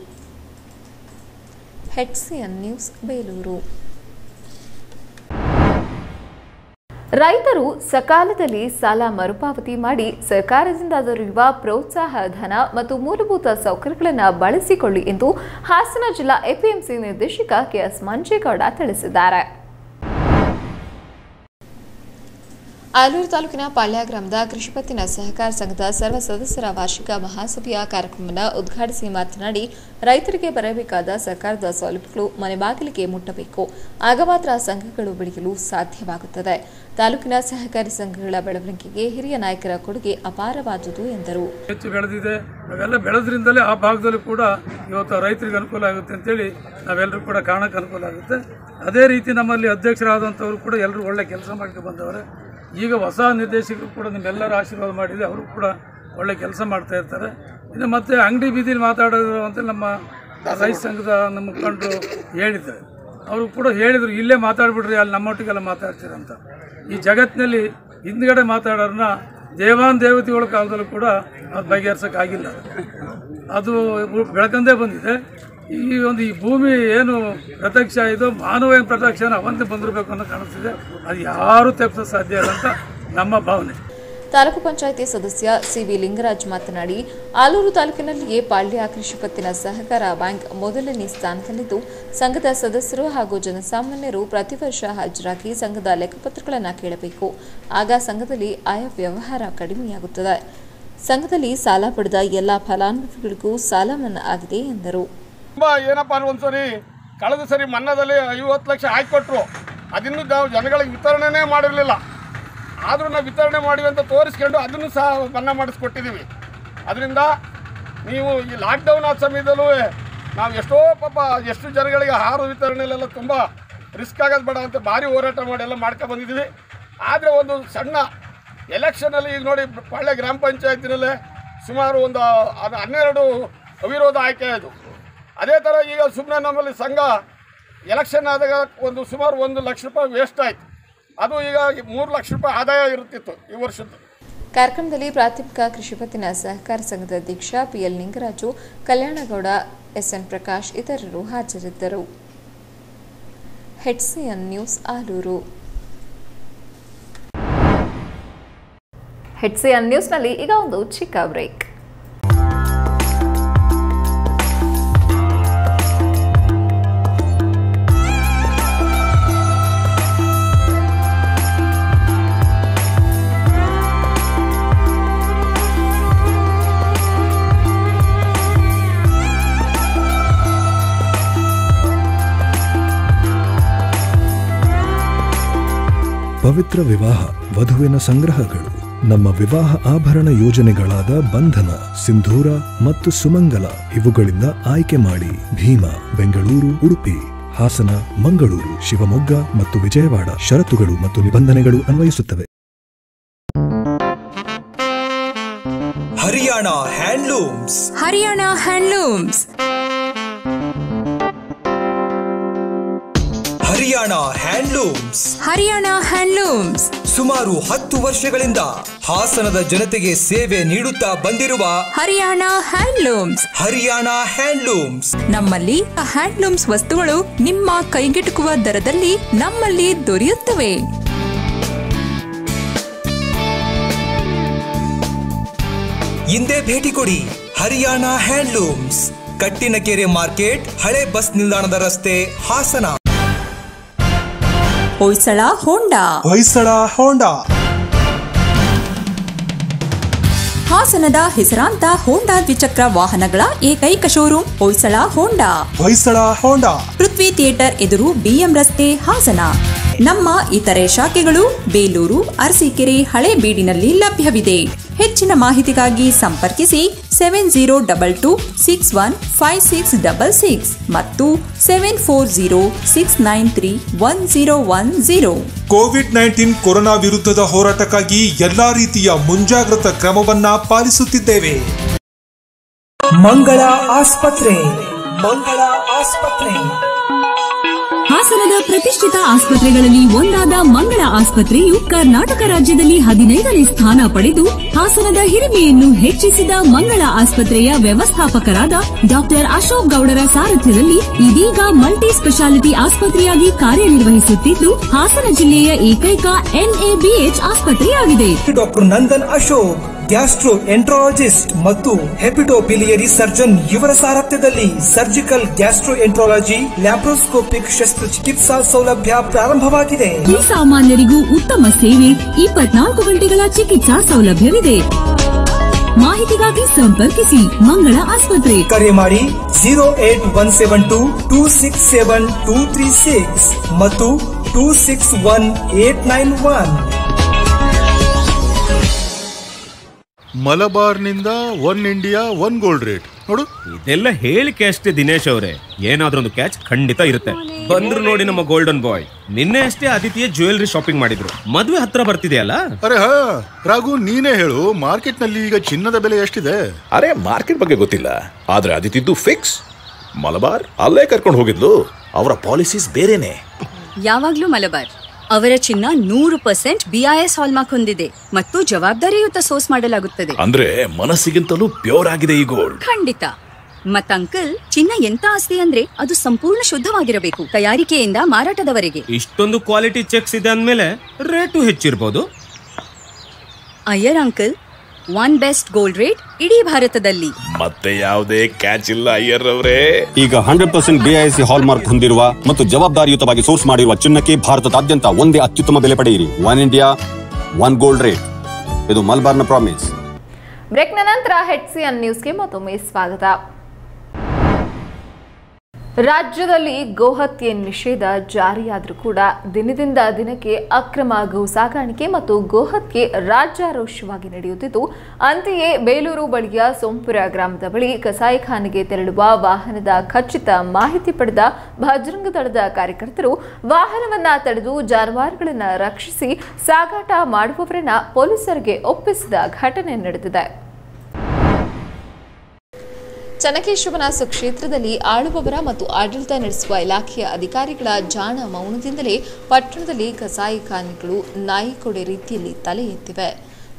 HCN news Belur. ರೈತರು ಸಕಾಲದಲ್ಲಿ ಸಾಲ ಮರುಪಾವತಿ ಮಾಡಿ ಸರ್ಕಾರದಿಂದ ದೊರೆಯುವ ಪ್ರೋತ್ಸಾಹ ಧನ ಮತ್ತು ಮೂಲಭೂತ ಸೌಕರ್ಯಗಳನ್ನು ಬಳಸಿಕೊಳ್ಳಿ ಎಂದು ಹಾಸನ ಜಿಲ್ಲಾ ಎಪಿಎಂಸಿ ನಿರ್ದೇಶಕ ಕೆಎಸ್ ಮಂಜೇಗೌಡ ತಿಳಿಸಿದ್ದಾರೆ. ಆಲೂರು ತಾಲೂಕಿನ ಪಾಳ್ಯ ಗ್ರಾಮದ ಕೃಷಿ ಪತ್ತಿನ ಸಹಕಾರ ಸಂಘದ ಸರ್ವ ಸದಸ್ಯರ ವಾರ್ಷಿಕ ಮಹಾಸಭೆಯ ಕಾರ್ಯಕ್ರಮವನ್ನು ಉದ್ಘಾಟಿಸಿ ಮಾತನಾಡಿ, ರೈತರಿಗೆ ಬರಬೇಕಾದ ಸರ್ಕಾರದ ಸೌಲಭ್ಯಗಳು ಮನೆ ಬಾಗಿಲಿಗೆ ಮುಟ್ಟಬೇಕು. ಆಗ ಮಾತ್ರ ಸಂಘಗಳು ಬೆಳೆಯಲು ಸಾಧ್ಯವಾಗುತ್ತದೆ. ತಾಲೂಕಿನ ಸಹಕಾರಿ ಸಂಘಗಳ ಬೆಳವಣಿಗೆಗೆ ಹಿರಿಯ ನಾಯಕರ ಕೊಡುಗೆ ಅಪಾರವಾದುದು ಎಂದರು. ಹೆಚ್ಚು ಬೆಳೆದಿದೆ, ಅವೆಲ್ಲ ಬೆಳೆದ್ರಿಂದಲೇ ಆ ಭಾಗದಲ್ಲೂ ಕೂಡ ಇವತ್ತು ರೈತರಿಗೆ ಅನುಕೂಲ ಆಗುತ್ತೆ ಅಂತೇಳಿ ನಾವೆಲ್ಲರೂ ಕೂಡ ಕಾರಣಕ್ಕೆ ಅನುಕೂಲ ಆಗುತ್ತೆ. ಅದೇ ರೀತಿ ನಮ್ಮಲ್ಲಿ ಅಧ್ಯಕ್ಷರಾದಂಥವರು ಕೂಡ ಎಲ್ಲರೂ ಒಳ್ಳೆ ಕೆಲಸ ಮಾಡ್ಕೊಂಡು ಬಂದವರು. ಈಗ ಹೊಸ ನಿರ್ದೇಶಕರು ಕೂಡ ನಿಮ್ಮೆಲ್ಲರ ಆಶೀರ್ವಾದ ಮಾಡಿದೆ, ಅವರು ಕೂಡ ಒಳ್ಳೆ ಕೆಲಸ ಮಾಡ್ತಾ ಇರ್ತಾರೆ. ಇನ್ನು ಮತ್ತೆ ಅಂಗಡಿ ಬೀದಿಲಿ ಮಾತಾಡೋದು ಅಂತ ನಮ್ಮ ರೈತ ಸಂಘದ ನಮ್ಮ ಮುಖಂಡರು ಹೇಳಿದ್ದಾರೆ. ಅವರು ಕೂಡ ಹೇಳಿದರು, ಇಲ್ಲೇ ಮಾತಾಡ್ಬಿಡ್ರಿ, ಅಲ್ಲಿ ನಮ್ಮೊಟ್ಟಿಗೆಲ್ಲ ಮಾತಾಡ್ತೀರಂತ. ಈ ಜಗತ್ತಿನಲ್ಲಿ ಹಿಂದ್ಗಡೆ ಮಾತಾಡೋರನ್ನ ದೇವತೆಗಳ ಕಾಲದಲ್ಲೂ ಕೂಡ ಅದು ಬಗೆಹರಿಸೋಕ್ಕಾಗಿಲ್ಲ. ಅದು ಬೆಳಕಂದೇ ಬಂದಿದೆ. ಈ ಭೂಮಿ ಏನು ಪ್ರತ್ಯಕ್ಷ ಇದು ಮಾನವ ಏನು ಪ್ರತ್ಯಕ್ಷ ಅವಂತೆ ಬಂದಿರಬೇಕು ಅನ್ನೋ ಕಾಣಿಸ್ತಿದೆ. ಅದು ಯಾರೂ ತಪ್ಪಿಸೋ ಸಾಧ್ಯ ಇಲ್ಲ ಅಂತ ನಮ್ಮ ಭಾವನೆ. ತಾಲೂಕು ಪಂಚಾಯಿತಿ ಸದಸ್ಯ ಸಿವಿ ಲಿಂಗರಾಜ್ ಮಾತನಾಡಿ, ಆಲೂರು ತಾಲೂಕಿನಲ್ಲಿಯೇ ಪಾಳ್ಯ ಕೃಷಿ ಪತ್ತಿನ ಸಹಕಾರ ಬ್ಯಾಂಕ್ ಮೊದಲನೇ ಸ್ಥಾನದಲ್ಲಿದ್ದು, ಸಂಘದ ಸದಸ್ಯರು ಹಾಗೂ ಜನಸಾಮಾನ್ಯರು ಪ್ರತಿ ವರ್ಷ ಹಾಜರಾಗಿ ಸಂಘದ ಲೆಕ್ಕಪತ್ರಗಳನ್ನು ಕೇಳಬೇಕು. ಆಗ ಸಂಘದಲ್ಲಿ ಆಯಾ ವ್ಯವಹಾರ ಕಡಿಮೆಯಾಗುತ್ತದೆ. ಸಂಘದಲ್ಲಿ ಸಾಲ ಪಡೆದ ಎಲ್ಲ ಫಲಾನುಭವಿಗಳಿಗೂ ಸಾಲ ಮನ್ನಾ ಆಗಿದೆ ಎಂದರು. ಏನಪ್ಪ ಒಂದ್ಸರಿ ಕಳೆದ ಸರಿ ಮನ್ನಾದಲ್ಲಿ 50 ಲಕ್ಷ ಹಾಕಿಕೊಟ್ರು, ಅದನ್ನು ನಾವು ಜನಗಳಿಗೆ ವಿತರಣೆನೇ ಮಾಡಿರಲಿಲ್ಲ. ಆದರೂ ನಾವು ವಿತರಣೆ ಮಾಡಿವಿ ಅಂತ ತೋರಿಸ್ಕೊಂಡು ಅದನ್ನು ಸಹ ಮನ್ನಾ ಮಾಡಿಸ್ಕೊಟ್ಟಿದ್ದೀವಿ. ಅದರಿಂದ ನೀವು ಈ ಲಾಕ್ಡೌನ್ ಆದ ಸಮಯದಲ್ಲೂ ನಾವು ಎಷ್ಟು ಜನಗಳಿಗೆ ಆಹಾರ ವಿತರಣೆಯಲ್ಲೆಲ್ಲ ತುಂಬ ರಿಸ್ಕ್ ಆಗೋದು ಬೇಡ ಅಂತ ಭಾರಿ ಹೋರಾಟ ಮಾಡಿ ಎಲ್ಲ ಬಂದಿದ್ದೀವಿ. ಆದರೆ ಒಂದು ಸಣ್ಣ ಎಲೆಕ್ಷನಲ್ಲಿ ಈಗ ನೋಡಿ, ಪಾಳ್ಯ ಗ್ರಾಮ ಪಂಚಾಯತಿನಲ್ಲೇ ಸುಮಾರು ಒಂದು 12 ಅವಿರೋಧ ಆಯ್ಕೆ ಆಯಿತು. ಅದೇ ಥರ ಈಗ ಸುಮ್ಮನೆ ನಮ್ಮಲ್ಲಿ ಸಂಘ ಎಲೆಕ್ಷನ್ ಆದಾಗ ಸುಮಾರು 1 ಲಕ್ಷ ರೂಪಾಯಿ ವೇಸ್ಟ್ ಆಯಿತು. ಅದು ಈಗ 3 ಲಕ್ಷ ರೂಪಾಯಿ ಆದಾಯ ಇರುತ್ತಿತ್ತು ಈ ವರ್ಷದ್ದು. ಕಾರ್ಯಕ್ರಮದಲ್ಲಿ ಪ್ರಾಥಮಿಕ ಕೃಷಿ ಪತ್ತಿನ ಸಹಕಾರ ಸಂಘದ ಅಧ್ಯಕ್ಷ ಪಿಎಲ್ ನಿಂಗರಾಜು, ಕಲ್ಯಾಣಗೌಡ, ಎಸ್ಎನ್ ಪ್ರಕಾಶ್ ಇತರರು ಹಾಜರಿದ್ದರು. HCN news Alur. HCN ನ್ಯೂಸ್ನಲ್ಲಿ ಈಗ ಒಂದು ಚಿಕ್ಕ ಬ್ರೇಕ್. ಪವಿತ್ರ ವಿವಾಹ ವಧುವಿನ ಸಂಗ್ರಹಗಳು. ನಮ್ಮ ವಿವಾಹ ಆಭರಣ ಯೋಜನೆಗಳಾದ ಬಂಧನ, ಸಿಂಧೂರ ಮತ್ತು ಸುಮಂಗಲ ಇವುಗಳಿಂದ ಆಯ್ಕೆ ಮಾಡಿ. ಭೀಮಾ, ಬೆಂಗಳೂರು, ಉಡುಪಿ, ಹಾಸನ, ಮಂಗಳೂರು, ಶಿವಮೊಗ್ಗ ಮತ್ತು ವಿಜಯವಾಡ. ಷರತ್ತುಗಳು ಮತ್ತು ನಿಬಂಧನೆಗಳು ಅನ್ವಯಿಸುತ್ತವೆ. Haryana handlooms. Haryana handlooms. Haryana handlooms. Haryana handlooms ಸುಮಾರು 10 ವರ್ಷಗಳಿಂದ ಹಾಸನದ ಜನತೆಗೆ ಸೇವೆ ನೀಡುತ್ತಾ ಬಂದಿರುವ ಹರಿಯಾಣ ಹ್ಯಾಂಡ್ಲೂಮ್ಸ್. ಹರಿಯಾಣ ಹ್ಯಾಂಡ್ಲೂಮ್ಸ್. ನಮ್ಮಲ್ಲಿ ಹ್ಯಾಂಡ್ಲೂಮ್ಸ್ ವಸ್ತುಗಳು ನಿಮ್ಮ ಕೈಗೆಟುಕುವ ದರದಲ್ಲಿ ನಮ್ಮಲ್ಲಿ ದೊರೆಯುತ್ತವೆ. ಹಿಂದೆ ಭೇಟಿ ಕೊಡಿ. ಹರಿಯಾಣ ಹ್ಯಾಂಡ್ಲೂಮ್ಸ್, ಕಟ್ಟಿನಕೆರೆ ಮಾರ್ಕೆಟ್, ಹಳೆ ಬಸ್ ನಿಲ್ದಾಣದ ರಸ್ತೆ, ಹಾಸನ. ಹೊಯ್ಸಳ ಹೋಂಡಾ. ಹೊಯ್ಸಳ ಹೋಂಡಾ ಹಾಸನದ ಹೆಸರಾಂತ ಹೋಂಡಾ ದ್ವಿಚಕ್ರ ವಾಹನಗಳ ಏಕೈಕ ಶೋರೂಮ್ ಹೊಯ್ಸಳ ಹೋಂಡಾ. ಹೊಯ್ಸಳ ಹೋಂಡಾ, ಪೃಥ್ವಿ ಥಿಯೇಟರ್ ಎದುರು, BM ರಸ್ತೆ, ಹಾಸನ. ನಮ್ಮ ಇತರೆ ಶಾಖೆಗಳು ಬೇಲೂರು, ಅರಸೀಕೆರೆ, ಹಳೇಬೀಡಿನಲ್ಲಿ ಲಭ್ಯವಿದೆ. ಹೆಚ್ಚಿನ ಮಾಹಿತಿಗಾಗಿ ಸಂಪರ್ಕಿಸಿ 7022615666 ಮತ್ತು 7406931010. ಕೋವಿಡ್-19 ಕೊರೋನಾ ವಿರುದ್ಧದ ಹೋರಾಟಕ್ಕಾಗಿ ಎಲ್ಲಾ ರೀತಿಯ ಮುಂಜಾಗ್ರತಾ ಕ್ರಮವನ್ನ ಪಾಲಿಸುತ್ತಿದ್ದೇವೆ. ಮಂಗಳ ಆಸ್ಪತ್ರೆ. ಮಂಗಳ ಆಸ್ಪತ್ರೆ ಹಾಸನದ ಪ್ರತಿಷ್ಠಿತ ಆಸ್ಪತ್ರೆಗಳಲ್ಲಿ ಒಂದಾದ ಮಂಗಳ ಆಸ್ಪತ್ರೆಯು ಕರ್ನಾಟಕ ರಾಜ್ಯದಲ್ಲಿ 15ನೇ ಸ್ಥಾನ ಪಡೆದು ಹಾಸನದ ಹಿರಿಮೆಯನ್ನು ಹೆಚ್ಚಿಸಿದ ಮಂಗಳ ಆಸ್ಪತ್ರೆಯ ವ್ಯವಸ್ಥಾಪಕರಾದ ಡಾಕ್ಟರ್ ಅಶೋಕ್ ಗೌಡರ ಸಾರಥ್ಯದಲ್ಲಿ ಇದೀಗ ಮಲ್ಟಿ ಸ್ಪೆಷಾಲಿಟಿ ಆಸ್ಪತ್ರೆಯಾಗಿ ಕಾರ್ಯನಿರ್ವಹಿಸುತ್ತಿದ್ದು ಹಾಸನ ಜಿಲ್ಲೆಯ ಏಕೈಕ NABH ಆಸ್ಪತ್ರೆಯಾಗಿದೆ. Doctor Nandan Ashok gastroenterologist ಮತ್ತು ಹೆಪಟೋಬಿಲಿಯರಿ ಸರ್ಜನ್ ಇವರ ಸಾರಥ್ಯದಲ್ಲಿ ಸರ್ಜಿಕಲ್ ಗ್ಯಾಸ್ಟ್ರೋ ಎಂಟ್ರಾಲಜಿ ಲ್ಯಾಪ್ರೋಸ್ಕೋಪಿಕ್ ಶಸ್ತ್ರಚಿಕಿತ್ಸಾ ಸೌಲಭ್ಯ ಪ್ರಾರಂಭವಾಗಿದೆ. ಈ ಸಾಮಾನ್ಯರಿಗೂ ಉತ್ತಮ ಸೇವೆ, 24 ಗಂಟೆಗಳ ಚಿಕಿತ್ಸಾ ಸೌಲಭ್ಯವಿದೆ. ಮಾಹಿತಿಗಾಗಿ ಸಂಪರ್ಕಿಸಿ ಮಂಗಳ ಆಸ್ಪತ್ರೆ. ಕರೆ ಮಾಡಿ 08172267236 ಮತ್ತು 261891. ಮಲಬಾರ್ನಿಂದ one India one gold rate ನೋಡು. ಇದೆಲ್ಲ ಹೇಳಿಕೆ ಅಷ್ಟೇ ದಿನೇಶ್ ಅವರೇ, ಏನಾದ್ರೂ ಒಂದು ಕ್ಯಾಚ್ ಖಂಡಿತ ಇರುತ್ತೆ. ಬಂದ್ರು ನೋಡಿ ನಮ್ಮ ಗೋಲ್ಡನ್ ಬಾಯ್. ನಿನ್ನೆ ಅಷ್ಟೇ ಆದಿತ್ಯ ಜ್ಯುವೆಲರಿ ಶಾಪಿಂಗ್ ಮಾಡಿದ್ರು. ಮದುವೆ ಹತ್ರ ಬರ್ತಿದೆಯಲ್ಲ. ಅರೆ ಹಾ ರಾಘು, ನೀನೇ ಹೇಳು, ಮಾರ್ಕೆಟ್ ನಲ್ಲಿ ಈಗ ಚಿನ್ನದ ಬೆಲೆ ಎಷ್ಟಿದೆ? ಅರೆ ಮಾರ್ಕೆಟ್ ಬಗ್ಗೆ ಗೊತ್ತಿಲ್ಲ, ಆದ್ರೆ ಆದಿತ್ಯದ್ದು ಫಿಕ್ಸ್. ಮಲಬಾರ್ ಅಲ್ಲೇ ಕರ್ಕೊಂಡು ಹೋಗಿದ್ಲು. ಅವರ ಪಾಲಿಸೀಸ್ ಬೇರೆನೆ. ಯಾವಾಗ್ಲೂ ಮಲಬಾರ್ ಅವರ ಚಿನ್ನ 100% BIS ಹಾಲ್ಮಾರ್ಕ್ ಹೊಂದಿದೆ ಮತ್ತು ಜವಾಬ್ದಾರಿಯುತ ಸೋರ್ಸ್ ಮಾಡಲಾಗುತ್ತದೆ. ಅಂದ್ರೆ ಮನಸ್ಸಿಗಿಂತಲೂ ಪ್ಯೂರ್ ಆಗಿದೆ ಈ ಗೋಲ್ಡ್. ಖಂಡಿತ. ಮತ್ ಅಂಕಲ್, ಚಿನ್ನ ಎಂತ ಆಸ್ತಿ ಅಂದ್ರೆ ಅದು ಸಂಪೂರ್ಣ ಶುದ್ಧವಾಗಿರಬೇಕು, ತಯಾರಿಕೆಯಿಂದ ಮಾರಾಟದವರೆಗೆ. ಇಷ್ಟೊಂದು ಕ್ವಾಲಿಟಿ ಚೆಕ್ಸ್ ಇದೆ ಅಂದ್ಮೇಲೆ ರೇಟು ಹೆಚ್ಚಿರಬಹುದು. Iyer uncle, 1 best gold rate ಇಡೀ ಭಾರತದಲ್ಲಿ. ಮತ್ತೆ ಯಾವುದೇ ಕ್ಯಾಚ್ ಇಲ್ಲ ಅಯ್ಯರ್ ಅವರೇ. ಈಗ 100% BIS ಹಾಲ್ಮಾರ್ಕ್ ಹೊಂದಿರುವ ಮತ್ತು ಜವಾಬ್ದಾರಿಯುತವಾಗಿ ಸೋರ್ಸ್ ಮಾಡಿರುವ ಚಿನ್ನಕ್ಕೆ ಭಾರತದಾದ್ಯಂತ ಒಂದೇ ಅತ್ಯುತ್ತಮ ಬೆಲೆ ಪಡೆಯಿರಿ. 1 ಇಂಡಿಯಾ 1 ಗೋಲ್ಡ್ ರೇಟ್. ಇದು ಮಲಬಾರ್ನ ಪ್ರಾಮಿಸ್. ಬ್ರೇಕ್ನ ನಂತರ HCN ನ್ಯೂಸ್ಗೆ ಮತ್ತೊಮ್ಮೆ ಸ್ವಾಗತ. ರಾಜ್ಯದಲ್ಲಿ ಗೋಹತ್ಯೆ ನಿಷೇಧ ಜಾರಿಯಾದರೂ ಕೂಡ ದಿನದಿಂದ ದಿನಕ್ಕೆ ಅಕ್ರಮ ಗೋ ಸಾಗಾಣಿಕೆ ಮತ್ತು ಗೋಹತ್ಯೆ ರಾಜ್ಯಾರೋಷವಾಗಿ ನಡೆಯುತ್ತಿದ್ದು, ಅಂತೆಯೇ ಬೇಲೂರು ಬಳಿಯ ಸೋಂಪುರ ಗ್ರಾಮದ ಬಳಿ ಕಸಾಯಿಖಾನೆಗೆ ತೆರಳುವ ವಾಹನದ ಖಚಿತ ಮಾಹಿತಿ ಪಡೆದ ಭಜರಂಗ ದಳದ ಕಾರ್ಯಕರ್ತರು ವಾಹನವನ್ನ ತಡೆದು ಜಾನುವಾರುಗಳನ್ನು ರಕ್ಷಿಸಿ ಸಾಗಾಟ ಮಾಡುವವರನ್ನ ಪೊಲೀಸರಿಗೆ ಒಪ್ಪಿಸಿದ ಘಟನೆ ನಡೆದಿದೆ. ಚನ್ನಕೇಶವನ ಸುಕ್ಷೇತ್ರದಲ್ಲಿ ಆಳುವವರ ಮತ್ತು ಆಡಳಿತ ನಡೆಸುವ ಇಲಾಖೆಯ ಅಧಿಕಾರಿಗಳ ಜಾಣ ಮೌನದಿಂದಲೇ ಪಟ್ಟಣದಲ್ಲಿ ಕಸಾಯಿಖಾನೆಗಳು ನಾಯಿಕೊಡೆ ರೀತಿಯಲ್ಲಿ ತಲೆ ಎತ್ತಿವೆ.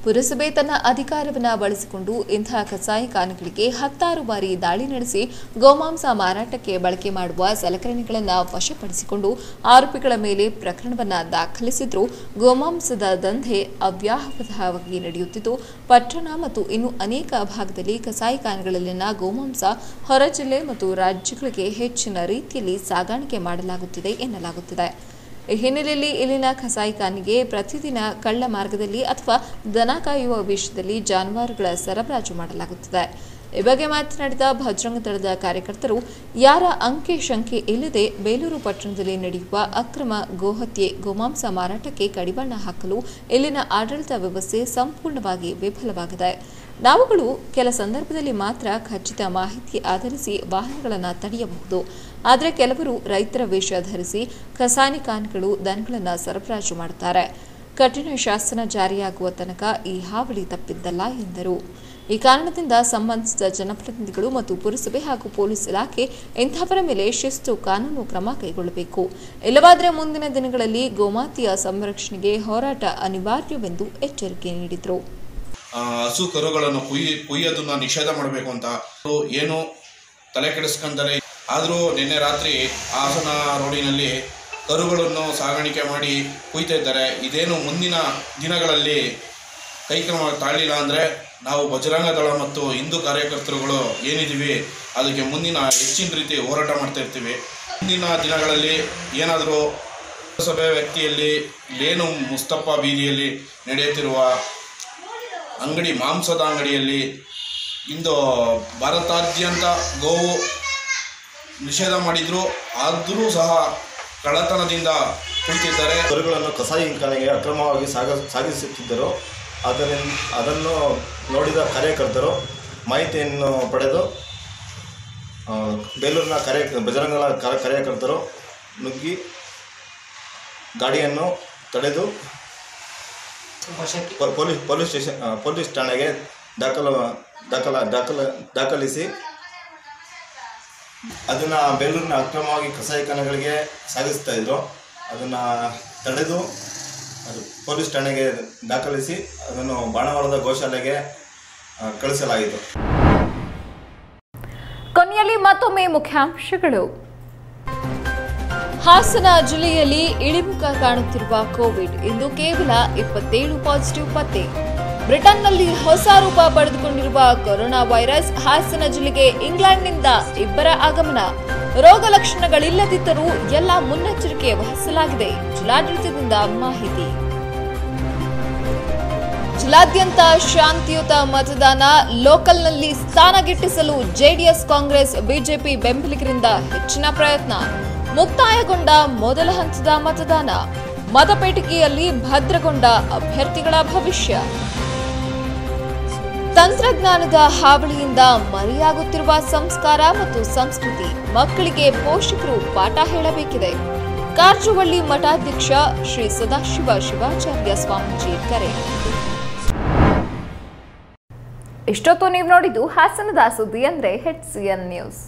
ಪುರಸಭೆ ತನ್ನ ಅಧಿಕಾರವನ್ನು ಬಳಸಿಕೊಂಡು ಇಂತಹ ಕಸಾಯಿಖಾನೆಗಳಿಗೆ 10 ಬಾರಿ ದಾಳಿ ನಡೆಸಿ ಗೋಮಾಂಸ ಮಾರಾಟಕ್ಕೆ ಬಳಕೆ ಮಾಡುವ ಸಲಕರಣೆಗಳನ್ನು ವಶಪಡಿಸಿಕೊಂಡು ಆರೋಪಿಗಳ ಮೇಲೆ ಪ್ರಕರಣವನ್ನು ದಾಖಲಿಸಿದ್ರು. ಗೋಮಾಂಸದ ದಂಧೆ ಅವ್ಯಾಹತವಾಗಿ ನಡೆಯುತ್ತಿದ್ದು, ಪಟ್ಟಣ ಮತ್ತು ಇನ್ನು ಅನೇಕ ಭಾಗದಲ್ಲಿ ಕಸಾಯಿಖಾನೆಗಳಲ್ಲಿನ ಗೋಮಾಂಸ ಹೊರ ಜಿಲ್ಲೆ ಮತ್ತು ರಾಜ್ಯಗಳಿಗೆ ಹೆಚ್ಚಿನ ರೀತಿಯಲ್ಲಿ ಸಾಗಾಣಿಕೆ ಮಾಡಲಾಗುತ್ತಿದೆ ಎನ್ನಲಾಗುತ್ತಿದೆ. ಈ ಹಿನ್ನೆಲೆಯಲ್ಲಿ ಇಲ್ಲಿನ ಕಸಾಯಿಖಾನೆಗೆ ಪ್ರತಿದಿನ ಕಳ್ಳ ಮಾರ್ಗದಲ್ಲಿ ಅಥವಾ ದನ ಕಾಯುವ ವೇಷದಲ್ಲಿ ಜಾನುವಾರುಗಳ ಸರಬರಾಜು ಮಾಡಲಾಗುತ್ತದೆ. ಈ ಬಗ್ಗೆ ಮಾತನಾಡಿದ ಭಜರಂಗ ದಳದ ಕಾರ್ಯಕರ್ತರು, ಯಾರ ಅಂಕೆ ಶಂಕೆ ಇಲ್ಲದೆ ಬೇಲೂರು ಪಟ್ಟಣದಲ್ಲಿ ನಡೆಯುವ ಅಕ್ರಮ ಗೋಹತ್ಯೆ ಗೋಮಾಂಸ ಮಾರಾಟಕ್ಕೆ ಕಡಿವಾಣ ಹಾಕಲು ಇಲ್ಲಿನ ಆಡಳಿತ ವ್ಯವಸ್ಥೆ ಸಂಪೂರ್ಣವಾಗಿ ವಿಫಲವಾಗಿದೆ. ನಾವುಗಳು ಕೆಲ ಸಂದರ್ಭದಲ್ಲಿ ಮಾತ್ರ ಖಚಿತ ಮಾಹಿತಿ ಆಧರಿಸಿ ವಾಹನಗಳನ್ನು ತಡೆಯಬಹುದು. ಆದರೆ ಕೆಲವರು ರೈತರ ವೇಷ ಧರಿಸಿ ಕಸಾಯಿಖಾನೆಗಳು ದನಗಳನ್ನು ಸರಬರಾಜು ಮಾಡುತ್ತಾರೆ. ಕಠಿಣ ಶಾಸನ ಜಾರಿಯಾಗುವ ತನಕ ಈ ಹಾವಳಿ ತಪ್ಪಿದ್ದಲ್ಲ ಎಂದರು. ಈ ಕಾರಣದಿಂದ ಸಂಬಂಧಿಸಿದ ಜನಪ್ರತಿನಿಧಿಗಳು ಮತ್ತು ಪುರಸಭೆ ಹಾಗೂ ಪೊಲೀಸ್ ಇಲಾಖೆ ಇಂಥವರ ಮೇಲೆ ಶಿಸ್ತು ಕಾನೂನು ಕ್ರಮ ಕೈಗೊಳ್ಳಬೇಕು. ಇಲ್ಲವಾದರೆ ಮುಂದಿನ ದಿನಗಳಲ್ಲಿ ಗೋಮಾತೆಯ ಸಂರಕ್ಷಣೆಗೆ ಹೋರಾಟ ಅನಿವಾರ್ಯವೆಂದು ಎಚ್ಚರಿಕೆ ನೀಡಿದರು. ಹಸು ಕರುಗಳನ್ನು ಕುಯ್ಯೋದನ್ನ ನಿಷೇಧ ಮಾಡಬೇಕು ಅಂತ ಏನು ತಲೆ ಕೆಡಿಸ್ಕೊಂಡರೆ, ಆದರೂ ನಿನ್ನೆ ರಾತ್ರಿ ಹಾಸನ ರೋಡಿನಲ್ಲಿ ಕರುಗಳನ್ನು ಸಾಗಾಣಿಕೆ ಮಾಡಿ ಕುಯ್ತಾ ಇದ್ದಾರೆ. ಇದೇನು ಮುಂದಿನ ದಿನಗಳಲ್ಲಿ ಕೈಕ್ರಮ ತಾಳಿಲ್ಲ ಅಂದರೆ ನಾವು ಬಜರಂಗ ದಳ ಮತ್ತು ಹಿಂದೂ ಕಾರ್ಯಕರ್ತರುಗಳು ಏನಿದ್ದೀವಿ ಅದಕ್ಕೆ ಮುಂದಿನ ಹೆಚ್ಚಿನ ರೀತಿ ಹೋರಾಟ ಮಾಡ್ತಾ ಇರ್ತೀವಿ. ಮುಂದಿನ ದಿನಗಳಲ್ಲಿ ಏನಾದರೂ ಪುರಸಭೆ ವ್ಯಾಪ್ತಿಯಲ್ಲಿ ಲೇನು ಮುಸ್ತಫಾ ಬೀದಿಯಲ್ಲಿ ನಡೆಯುತ್ತಿರುವ ಅಂಗಡಿ ಮಾಂಸದ ಅಂಗಡಿಯಲ್ಲಿ ಇಂದು ಭಾರತಾದ್ಯಂತ ಗೋವು ನಿಷೇಧ ಮಾಡಿದ್ರು, ಆದರೂ ಸಹ ಕಳ್ಳತನದಿಂದ ಕುಳಿತಿದ್ದಾರೆ. ಕರುಗಳನ್ನು ಕಸಾಯಿಖಾನೆಗೆ ಅಕ್ರಮವಾಗಿ ಸಾಗಿಸುತ್ತಿದ್ದರು. ಅದನ್ನು ನೋಡಿದ ಕಾರ್ಯಕರ್ತರು ಮಾಹಿತಿಯನ್ನು ಪಡೆದು ಬೇಲೂರಿನ ಬಜರಂಗಗಳ ಕಾರ್ಯಕರ್ತರು ನುಗ್ಗಿ ಗಾಡಿಯನ್ನು ತಡೆದು ಪೊಲೀಸ್ ಠಾಣೆಗೆ ದಾಖಲಿಸಿ ಅದನ್ನು ಬೇಲೂರಿನ ಅಕ್ರಮವಾಗಿ ಕಸಾಯಿಖಾನೆಗಳಿಗೆ ಸಾಗಿಸ್ತಾ ಇದ್ರು. ಅದನ್ನು ತಡೆದು ಪೊಲೀಸ್ ಠಾಣೆಗೆ ದಾಖಲಿಸಿ ಅದನ್ನು ಬಾಣಾವರದ ಗೋಶಾಲೆಗೆ ಕಳಿಸಲಾಯಿತು. ಕೊನೆಯಲ್ಲಿ ಮತ್ತೊಮ್ಮೆ ಮುಖ್ಯಾಂಶಗಳು. ಹಾಸನ ಜಿಲ್ಲೆಯಲ್ಲಿ ಇಳಿಮುಖ ಕಾಣುತ್ತಿರುವ ಕೋವಿಡ್, ಇಂದು ಕೇವಲ 27 ಪಾಸಿಟಿವ್ ಪತ್ತೆ. ಬ್ರಿಟನ್ನಲ್ಲಿ ಹೊಸ ರೂಪ ಪಡೆದುಕೊಂಡಿರುವ ಕೊರೋನಾ ವೈರಸ್, ಹಾಸನ ಜಿಲ್ಲೆಗೆ ಇಂಗ್ಲೆಂಡ್ನಿಂದ 2 ಆಗಮನ. ರೋಗ ಲಕ್ಷಣಗಳಿಲ್ಲದಿದ್ದರೂ ಎಲ್ಲ ಮುನ್ನೆಚ್ಚರಿಕೆ ವಹಿಸಲಾಗಿದೆ, ಜಿಲ್ಲಾಡಳಿತದಿಂದ ಮಾಹಿತಿ. ಜಿಲ್ಲಾದ್ಯಂತ ಶಾಂತಿಯುತ ಮತದಾನ, ಲೋಕಲ್ನಲ್ಲಿ ಸ್ಥಾನ ಗಿಟ್ಟಿಸಲು ಜೆಡಿಎಸ್, ಕಾಂಗ್ರೆಸ್, ಬಿಜೆಪಿ ಬೆಂಬಲಿಗರಿಂದ ಹೆಚ್ಚಿನ ಪ್ರಯತ್ನ. ಮುಕ್ತಾಯಗೊಂಡ ಮೊದಲ ಹಂತದ ಮತದಾನ, ಮತಪೇಟಿಕೆಯಲ್ಲಿ ಭದ್ರಗೊಂಡ ಅಭ್ಯರ್ಥಿಗಳ ಭವಿಷ್ಯ. ತಂತ್ರಜ್ಞಾನದ ಹಾವಳಿಯಿಂದ ಮರೆಯಾಗುತ್ತಿರುವ ಸಂಸ್ಕಾರ ಮತ್ತು ಸಂಸ್ಕೃತಿ, ಮಕ್ಕಳಿಗೆ ಪೋಷಕರು ಪಾಠ ಹೇಳಬೇಕಿದೆ. ಕಾರಜೋವಳ್ಳಿ ಮಠಾಧ್ಯಕ್ಷ ಶ್ರೀ ಸದಾಶಿವ ಶಿವಾಚಾರ್ಯ ಸ್ವಾಮೀಜಿ ಕರೆ. ಇಷ್ಟೊತ್ತು ನೀವು ನೋಡಿದ್ದು ಹಾಸನದ ಸುದ್ದಿ ಅಂದ್ರೆ HCN ನ್ಯೂಸ್.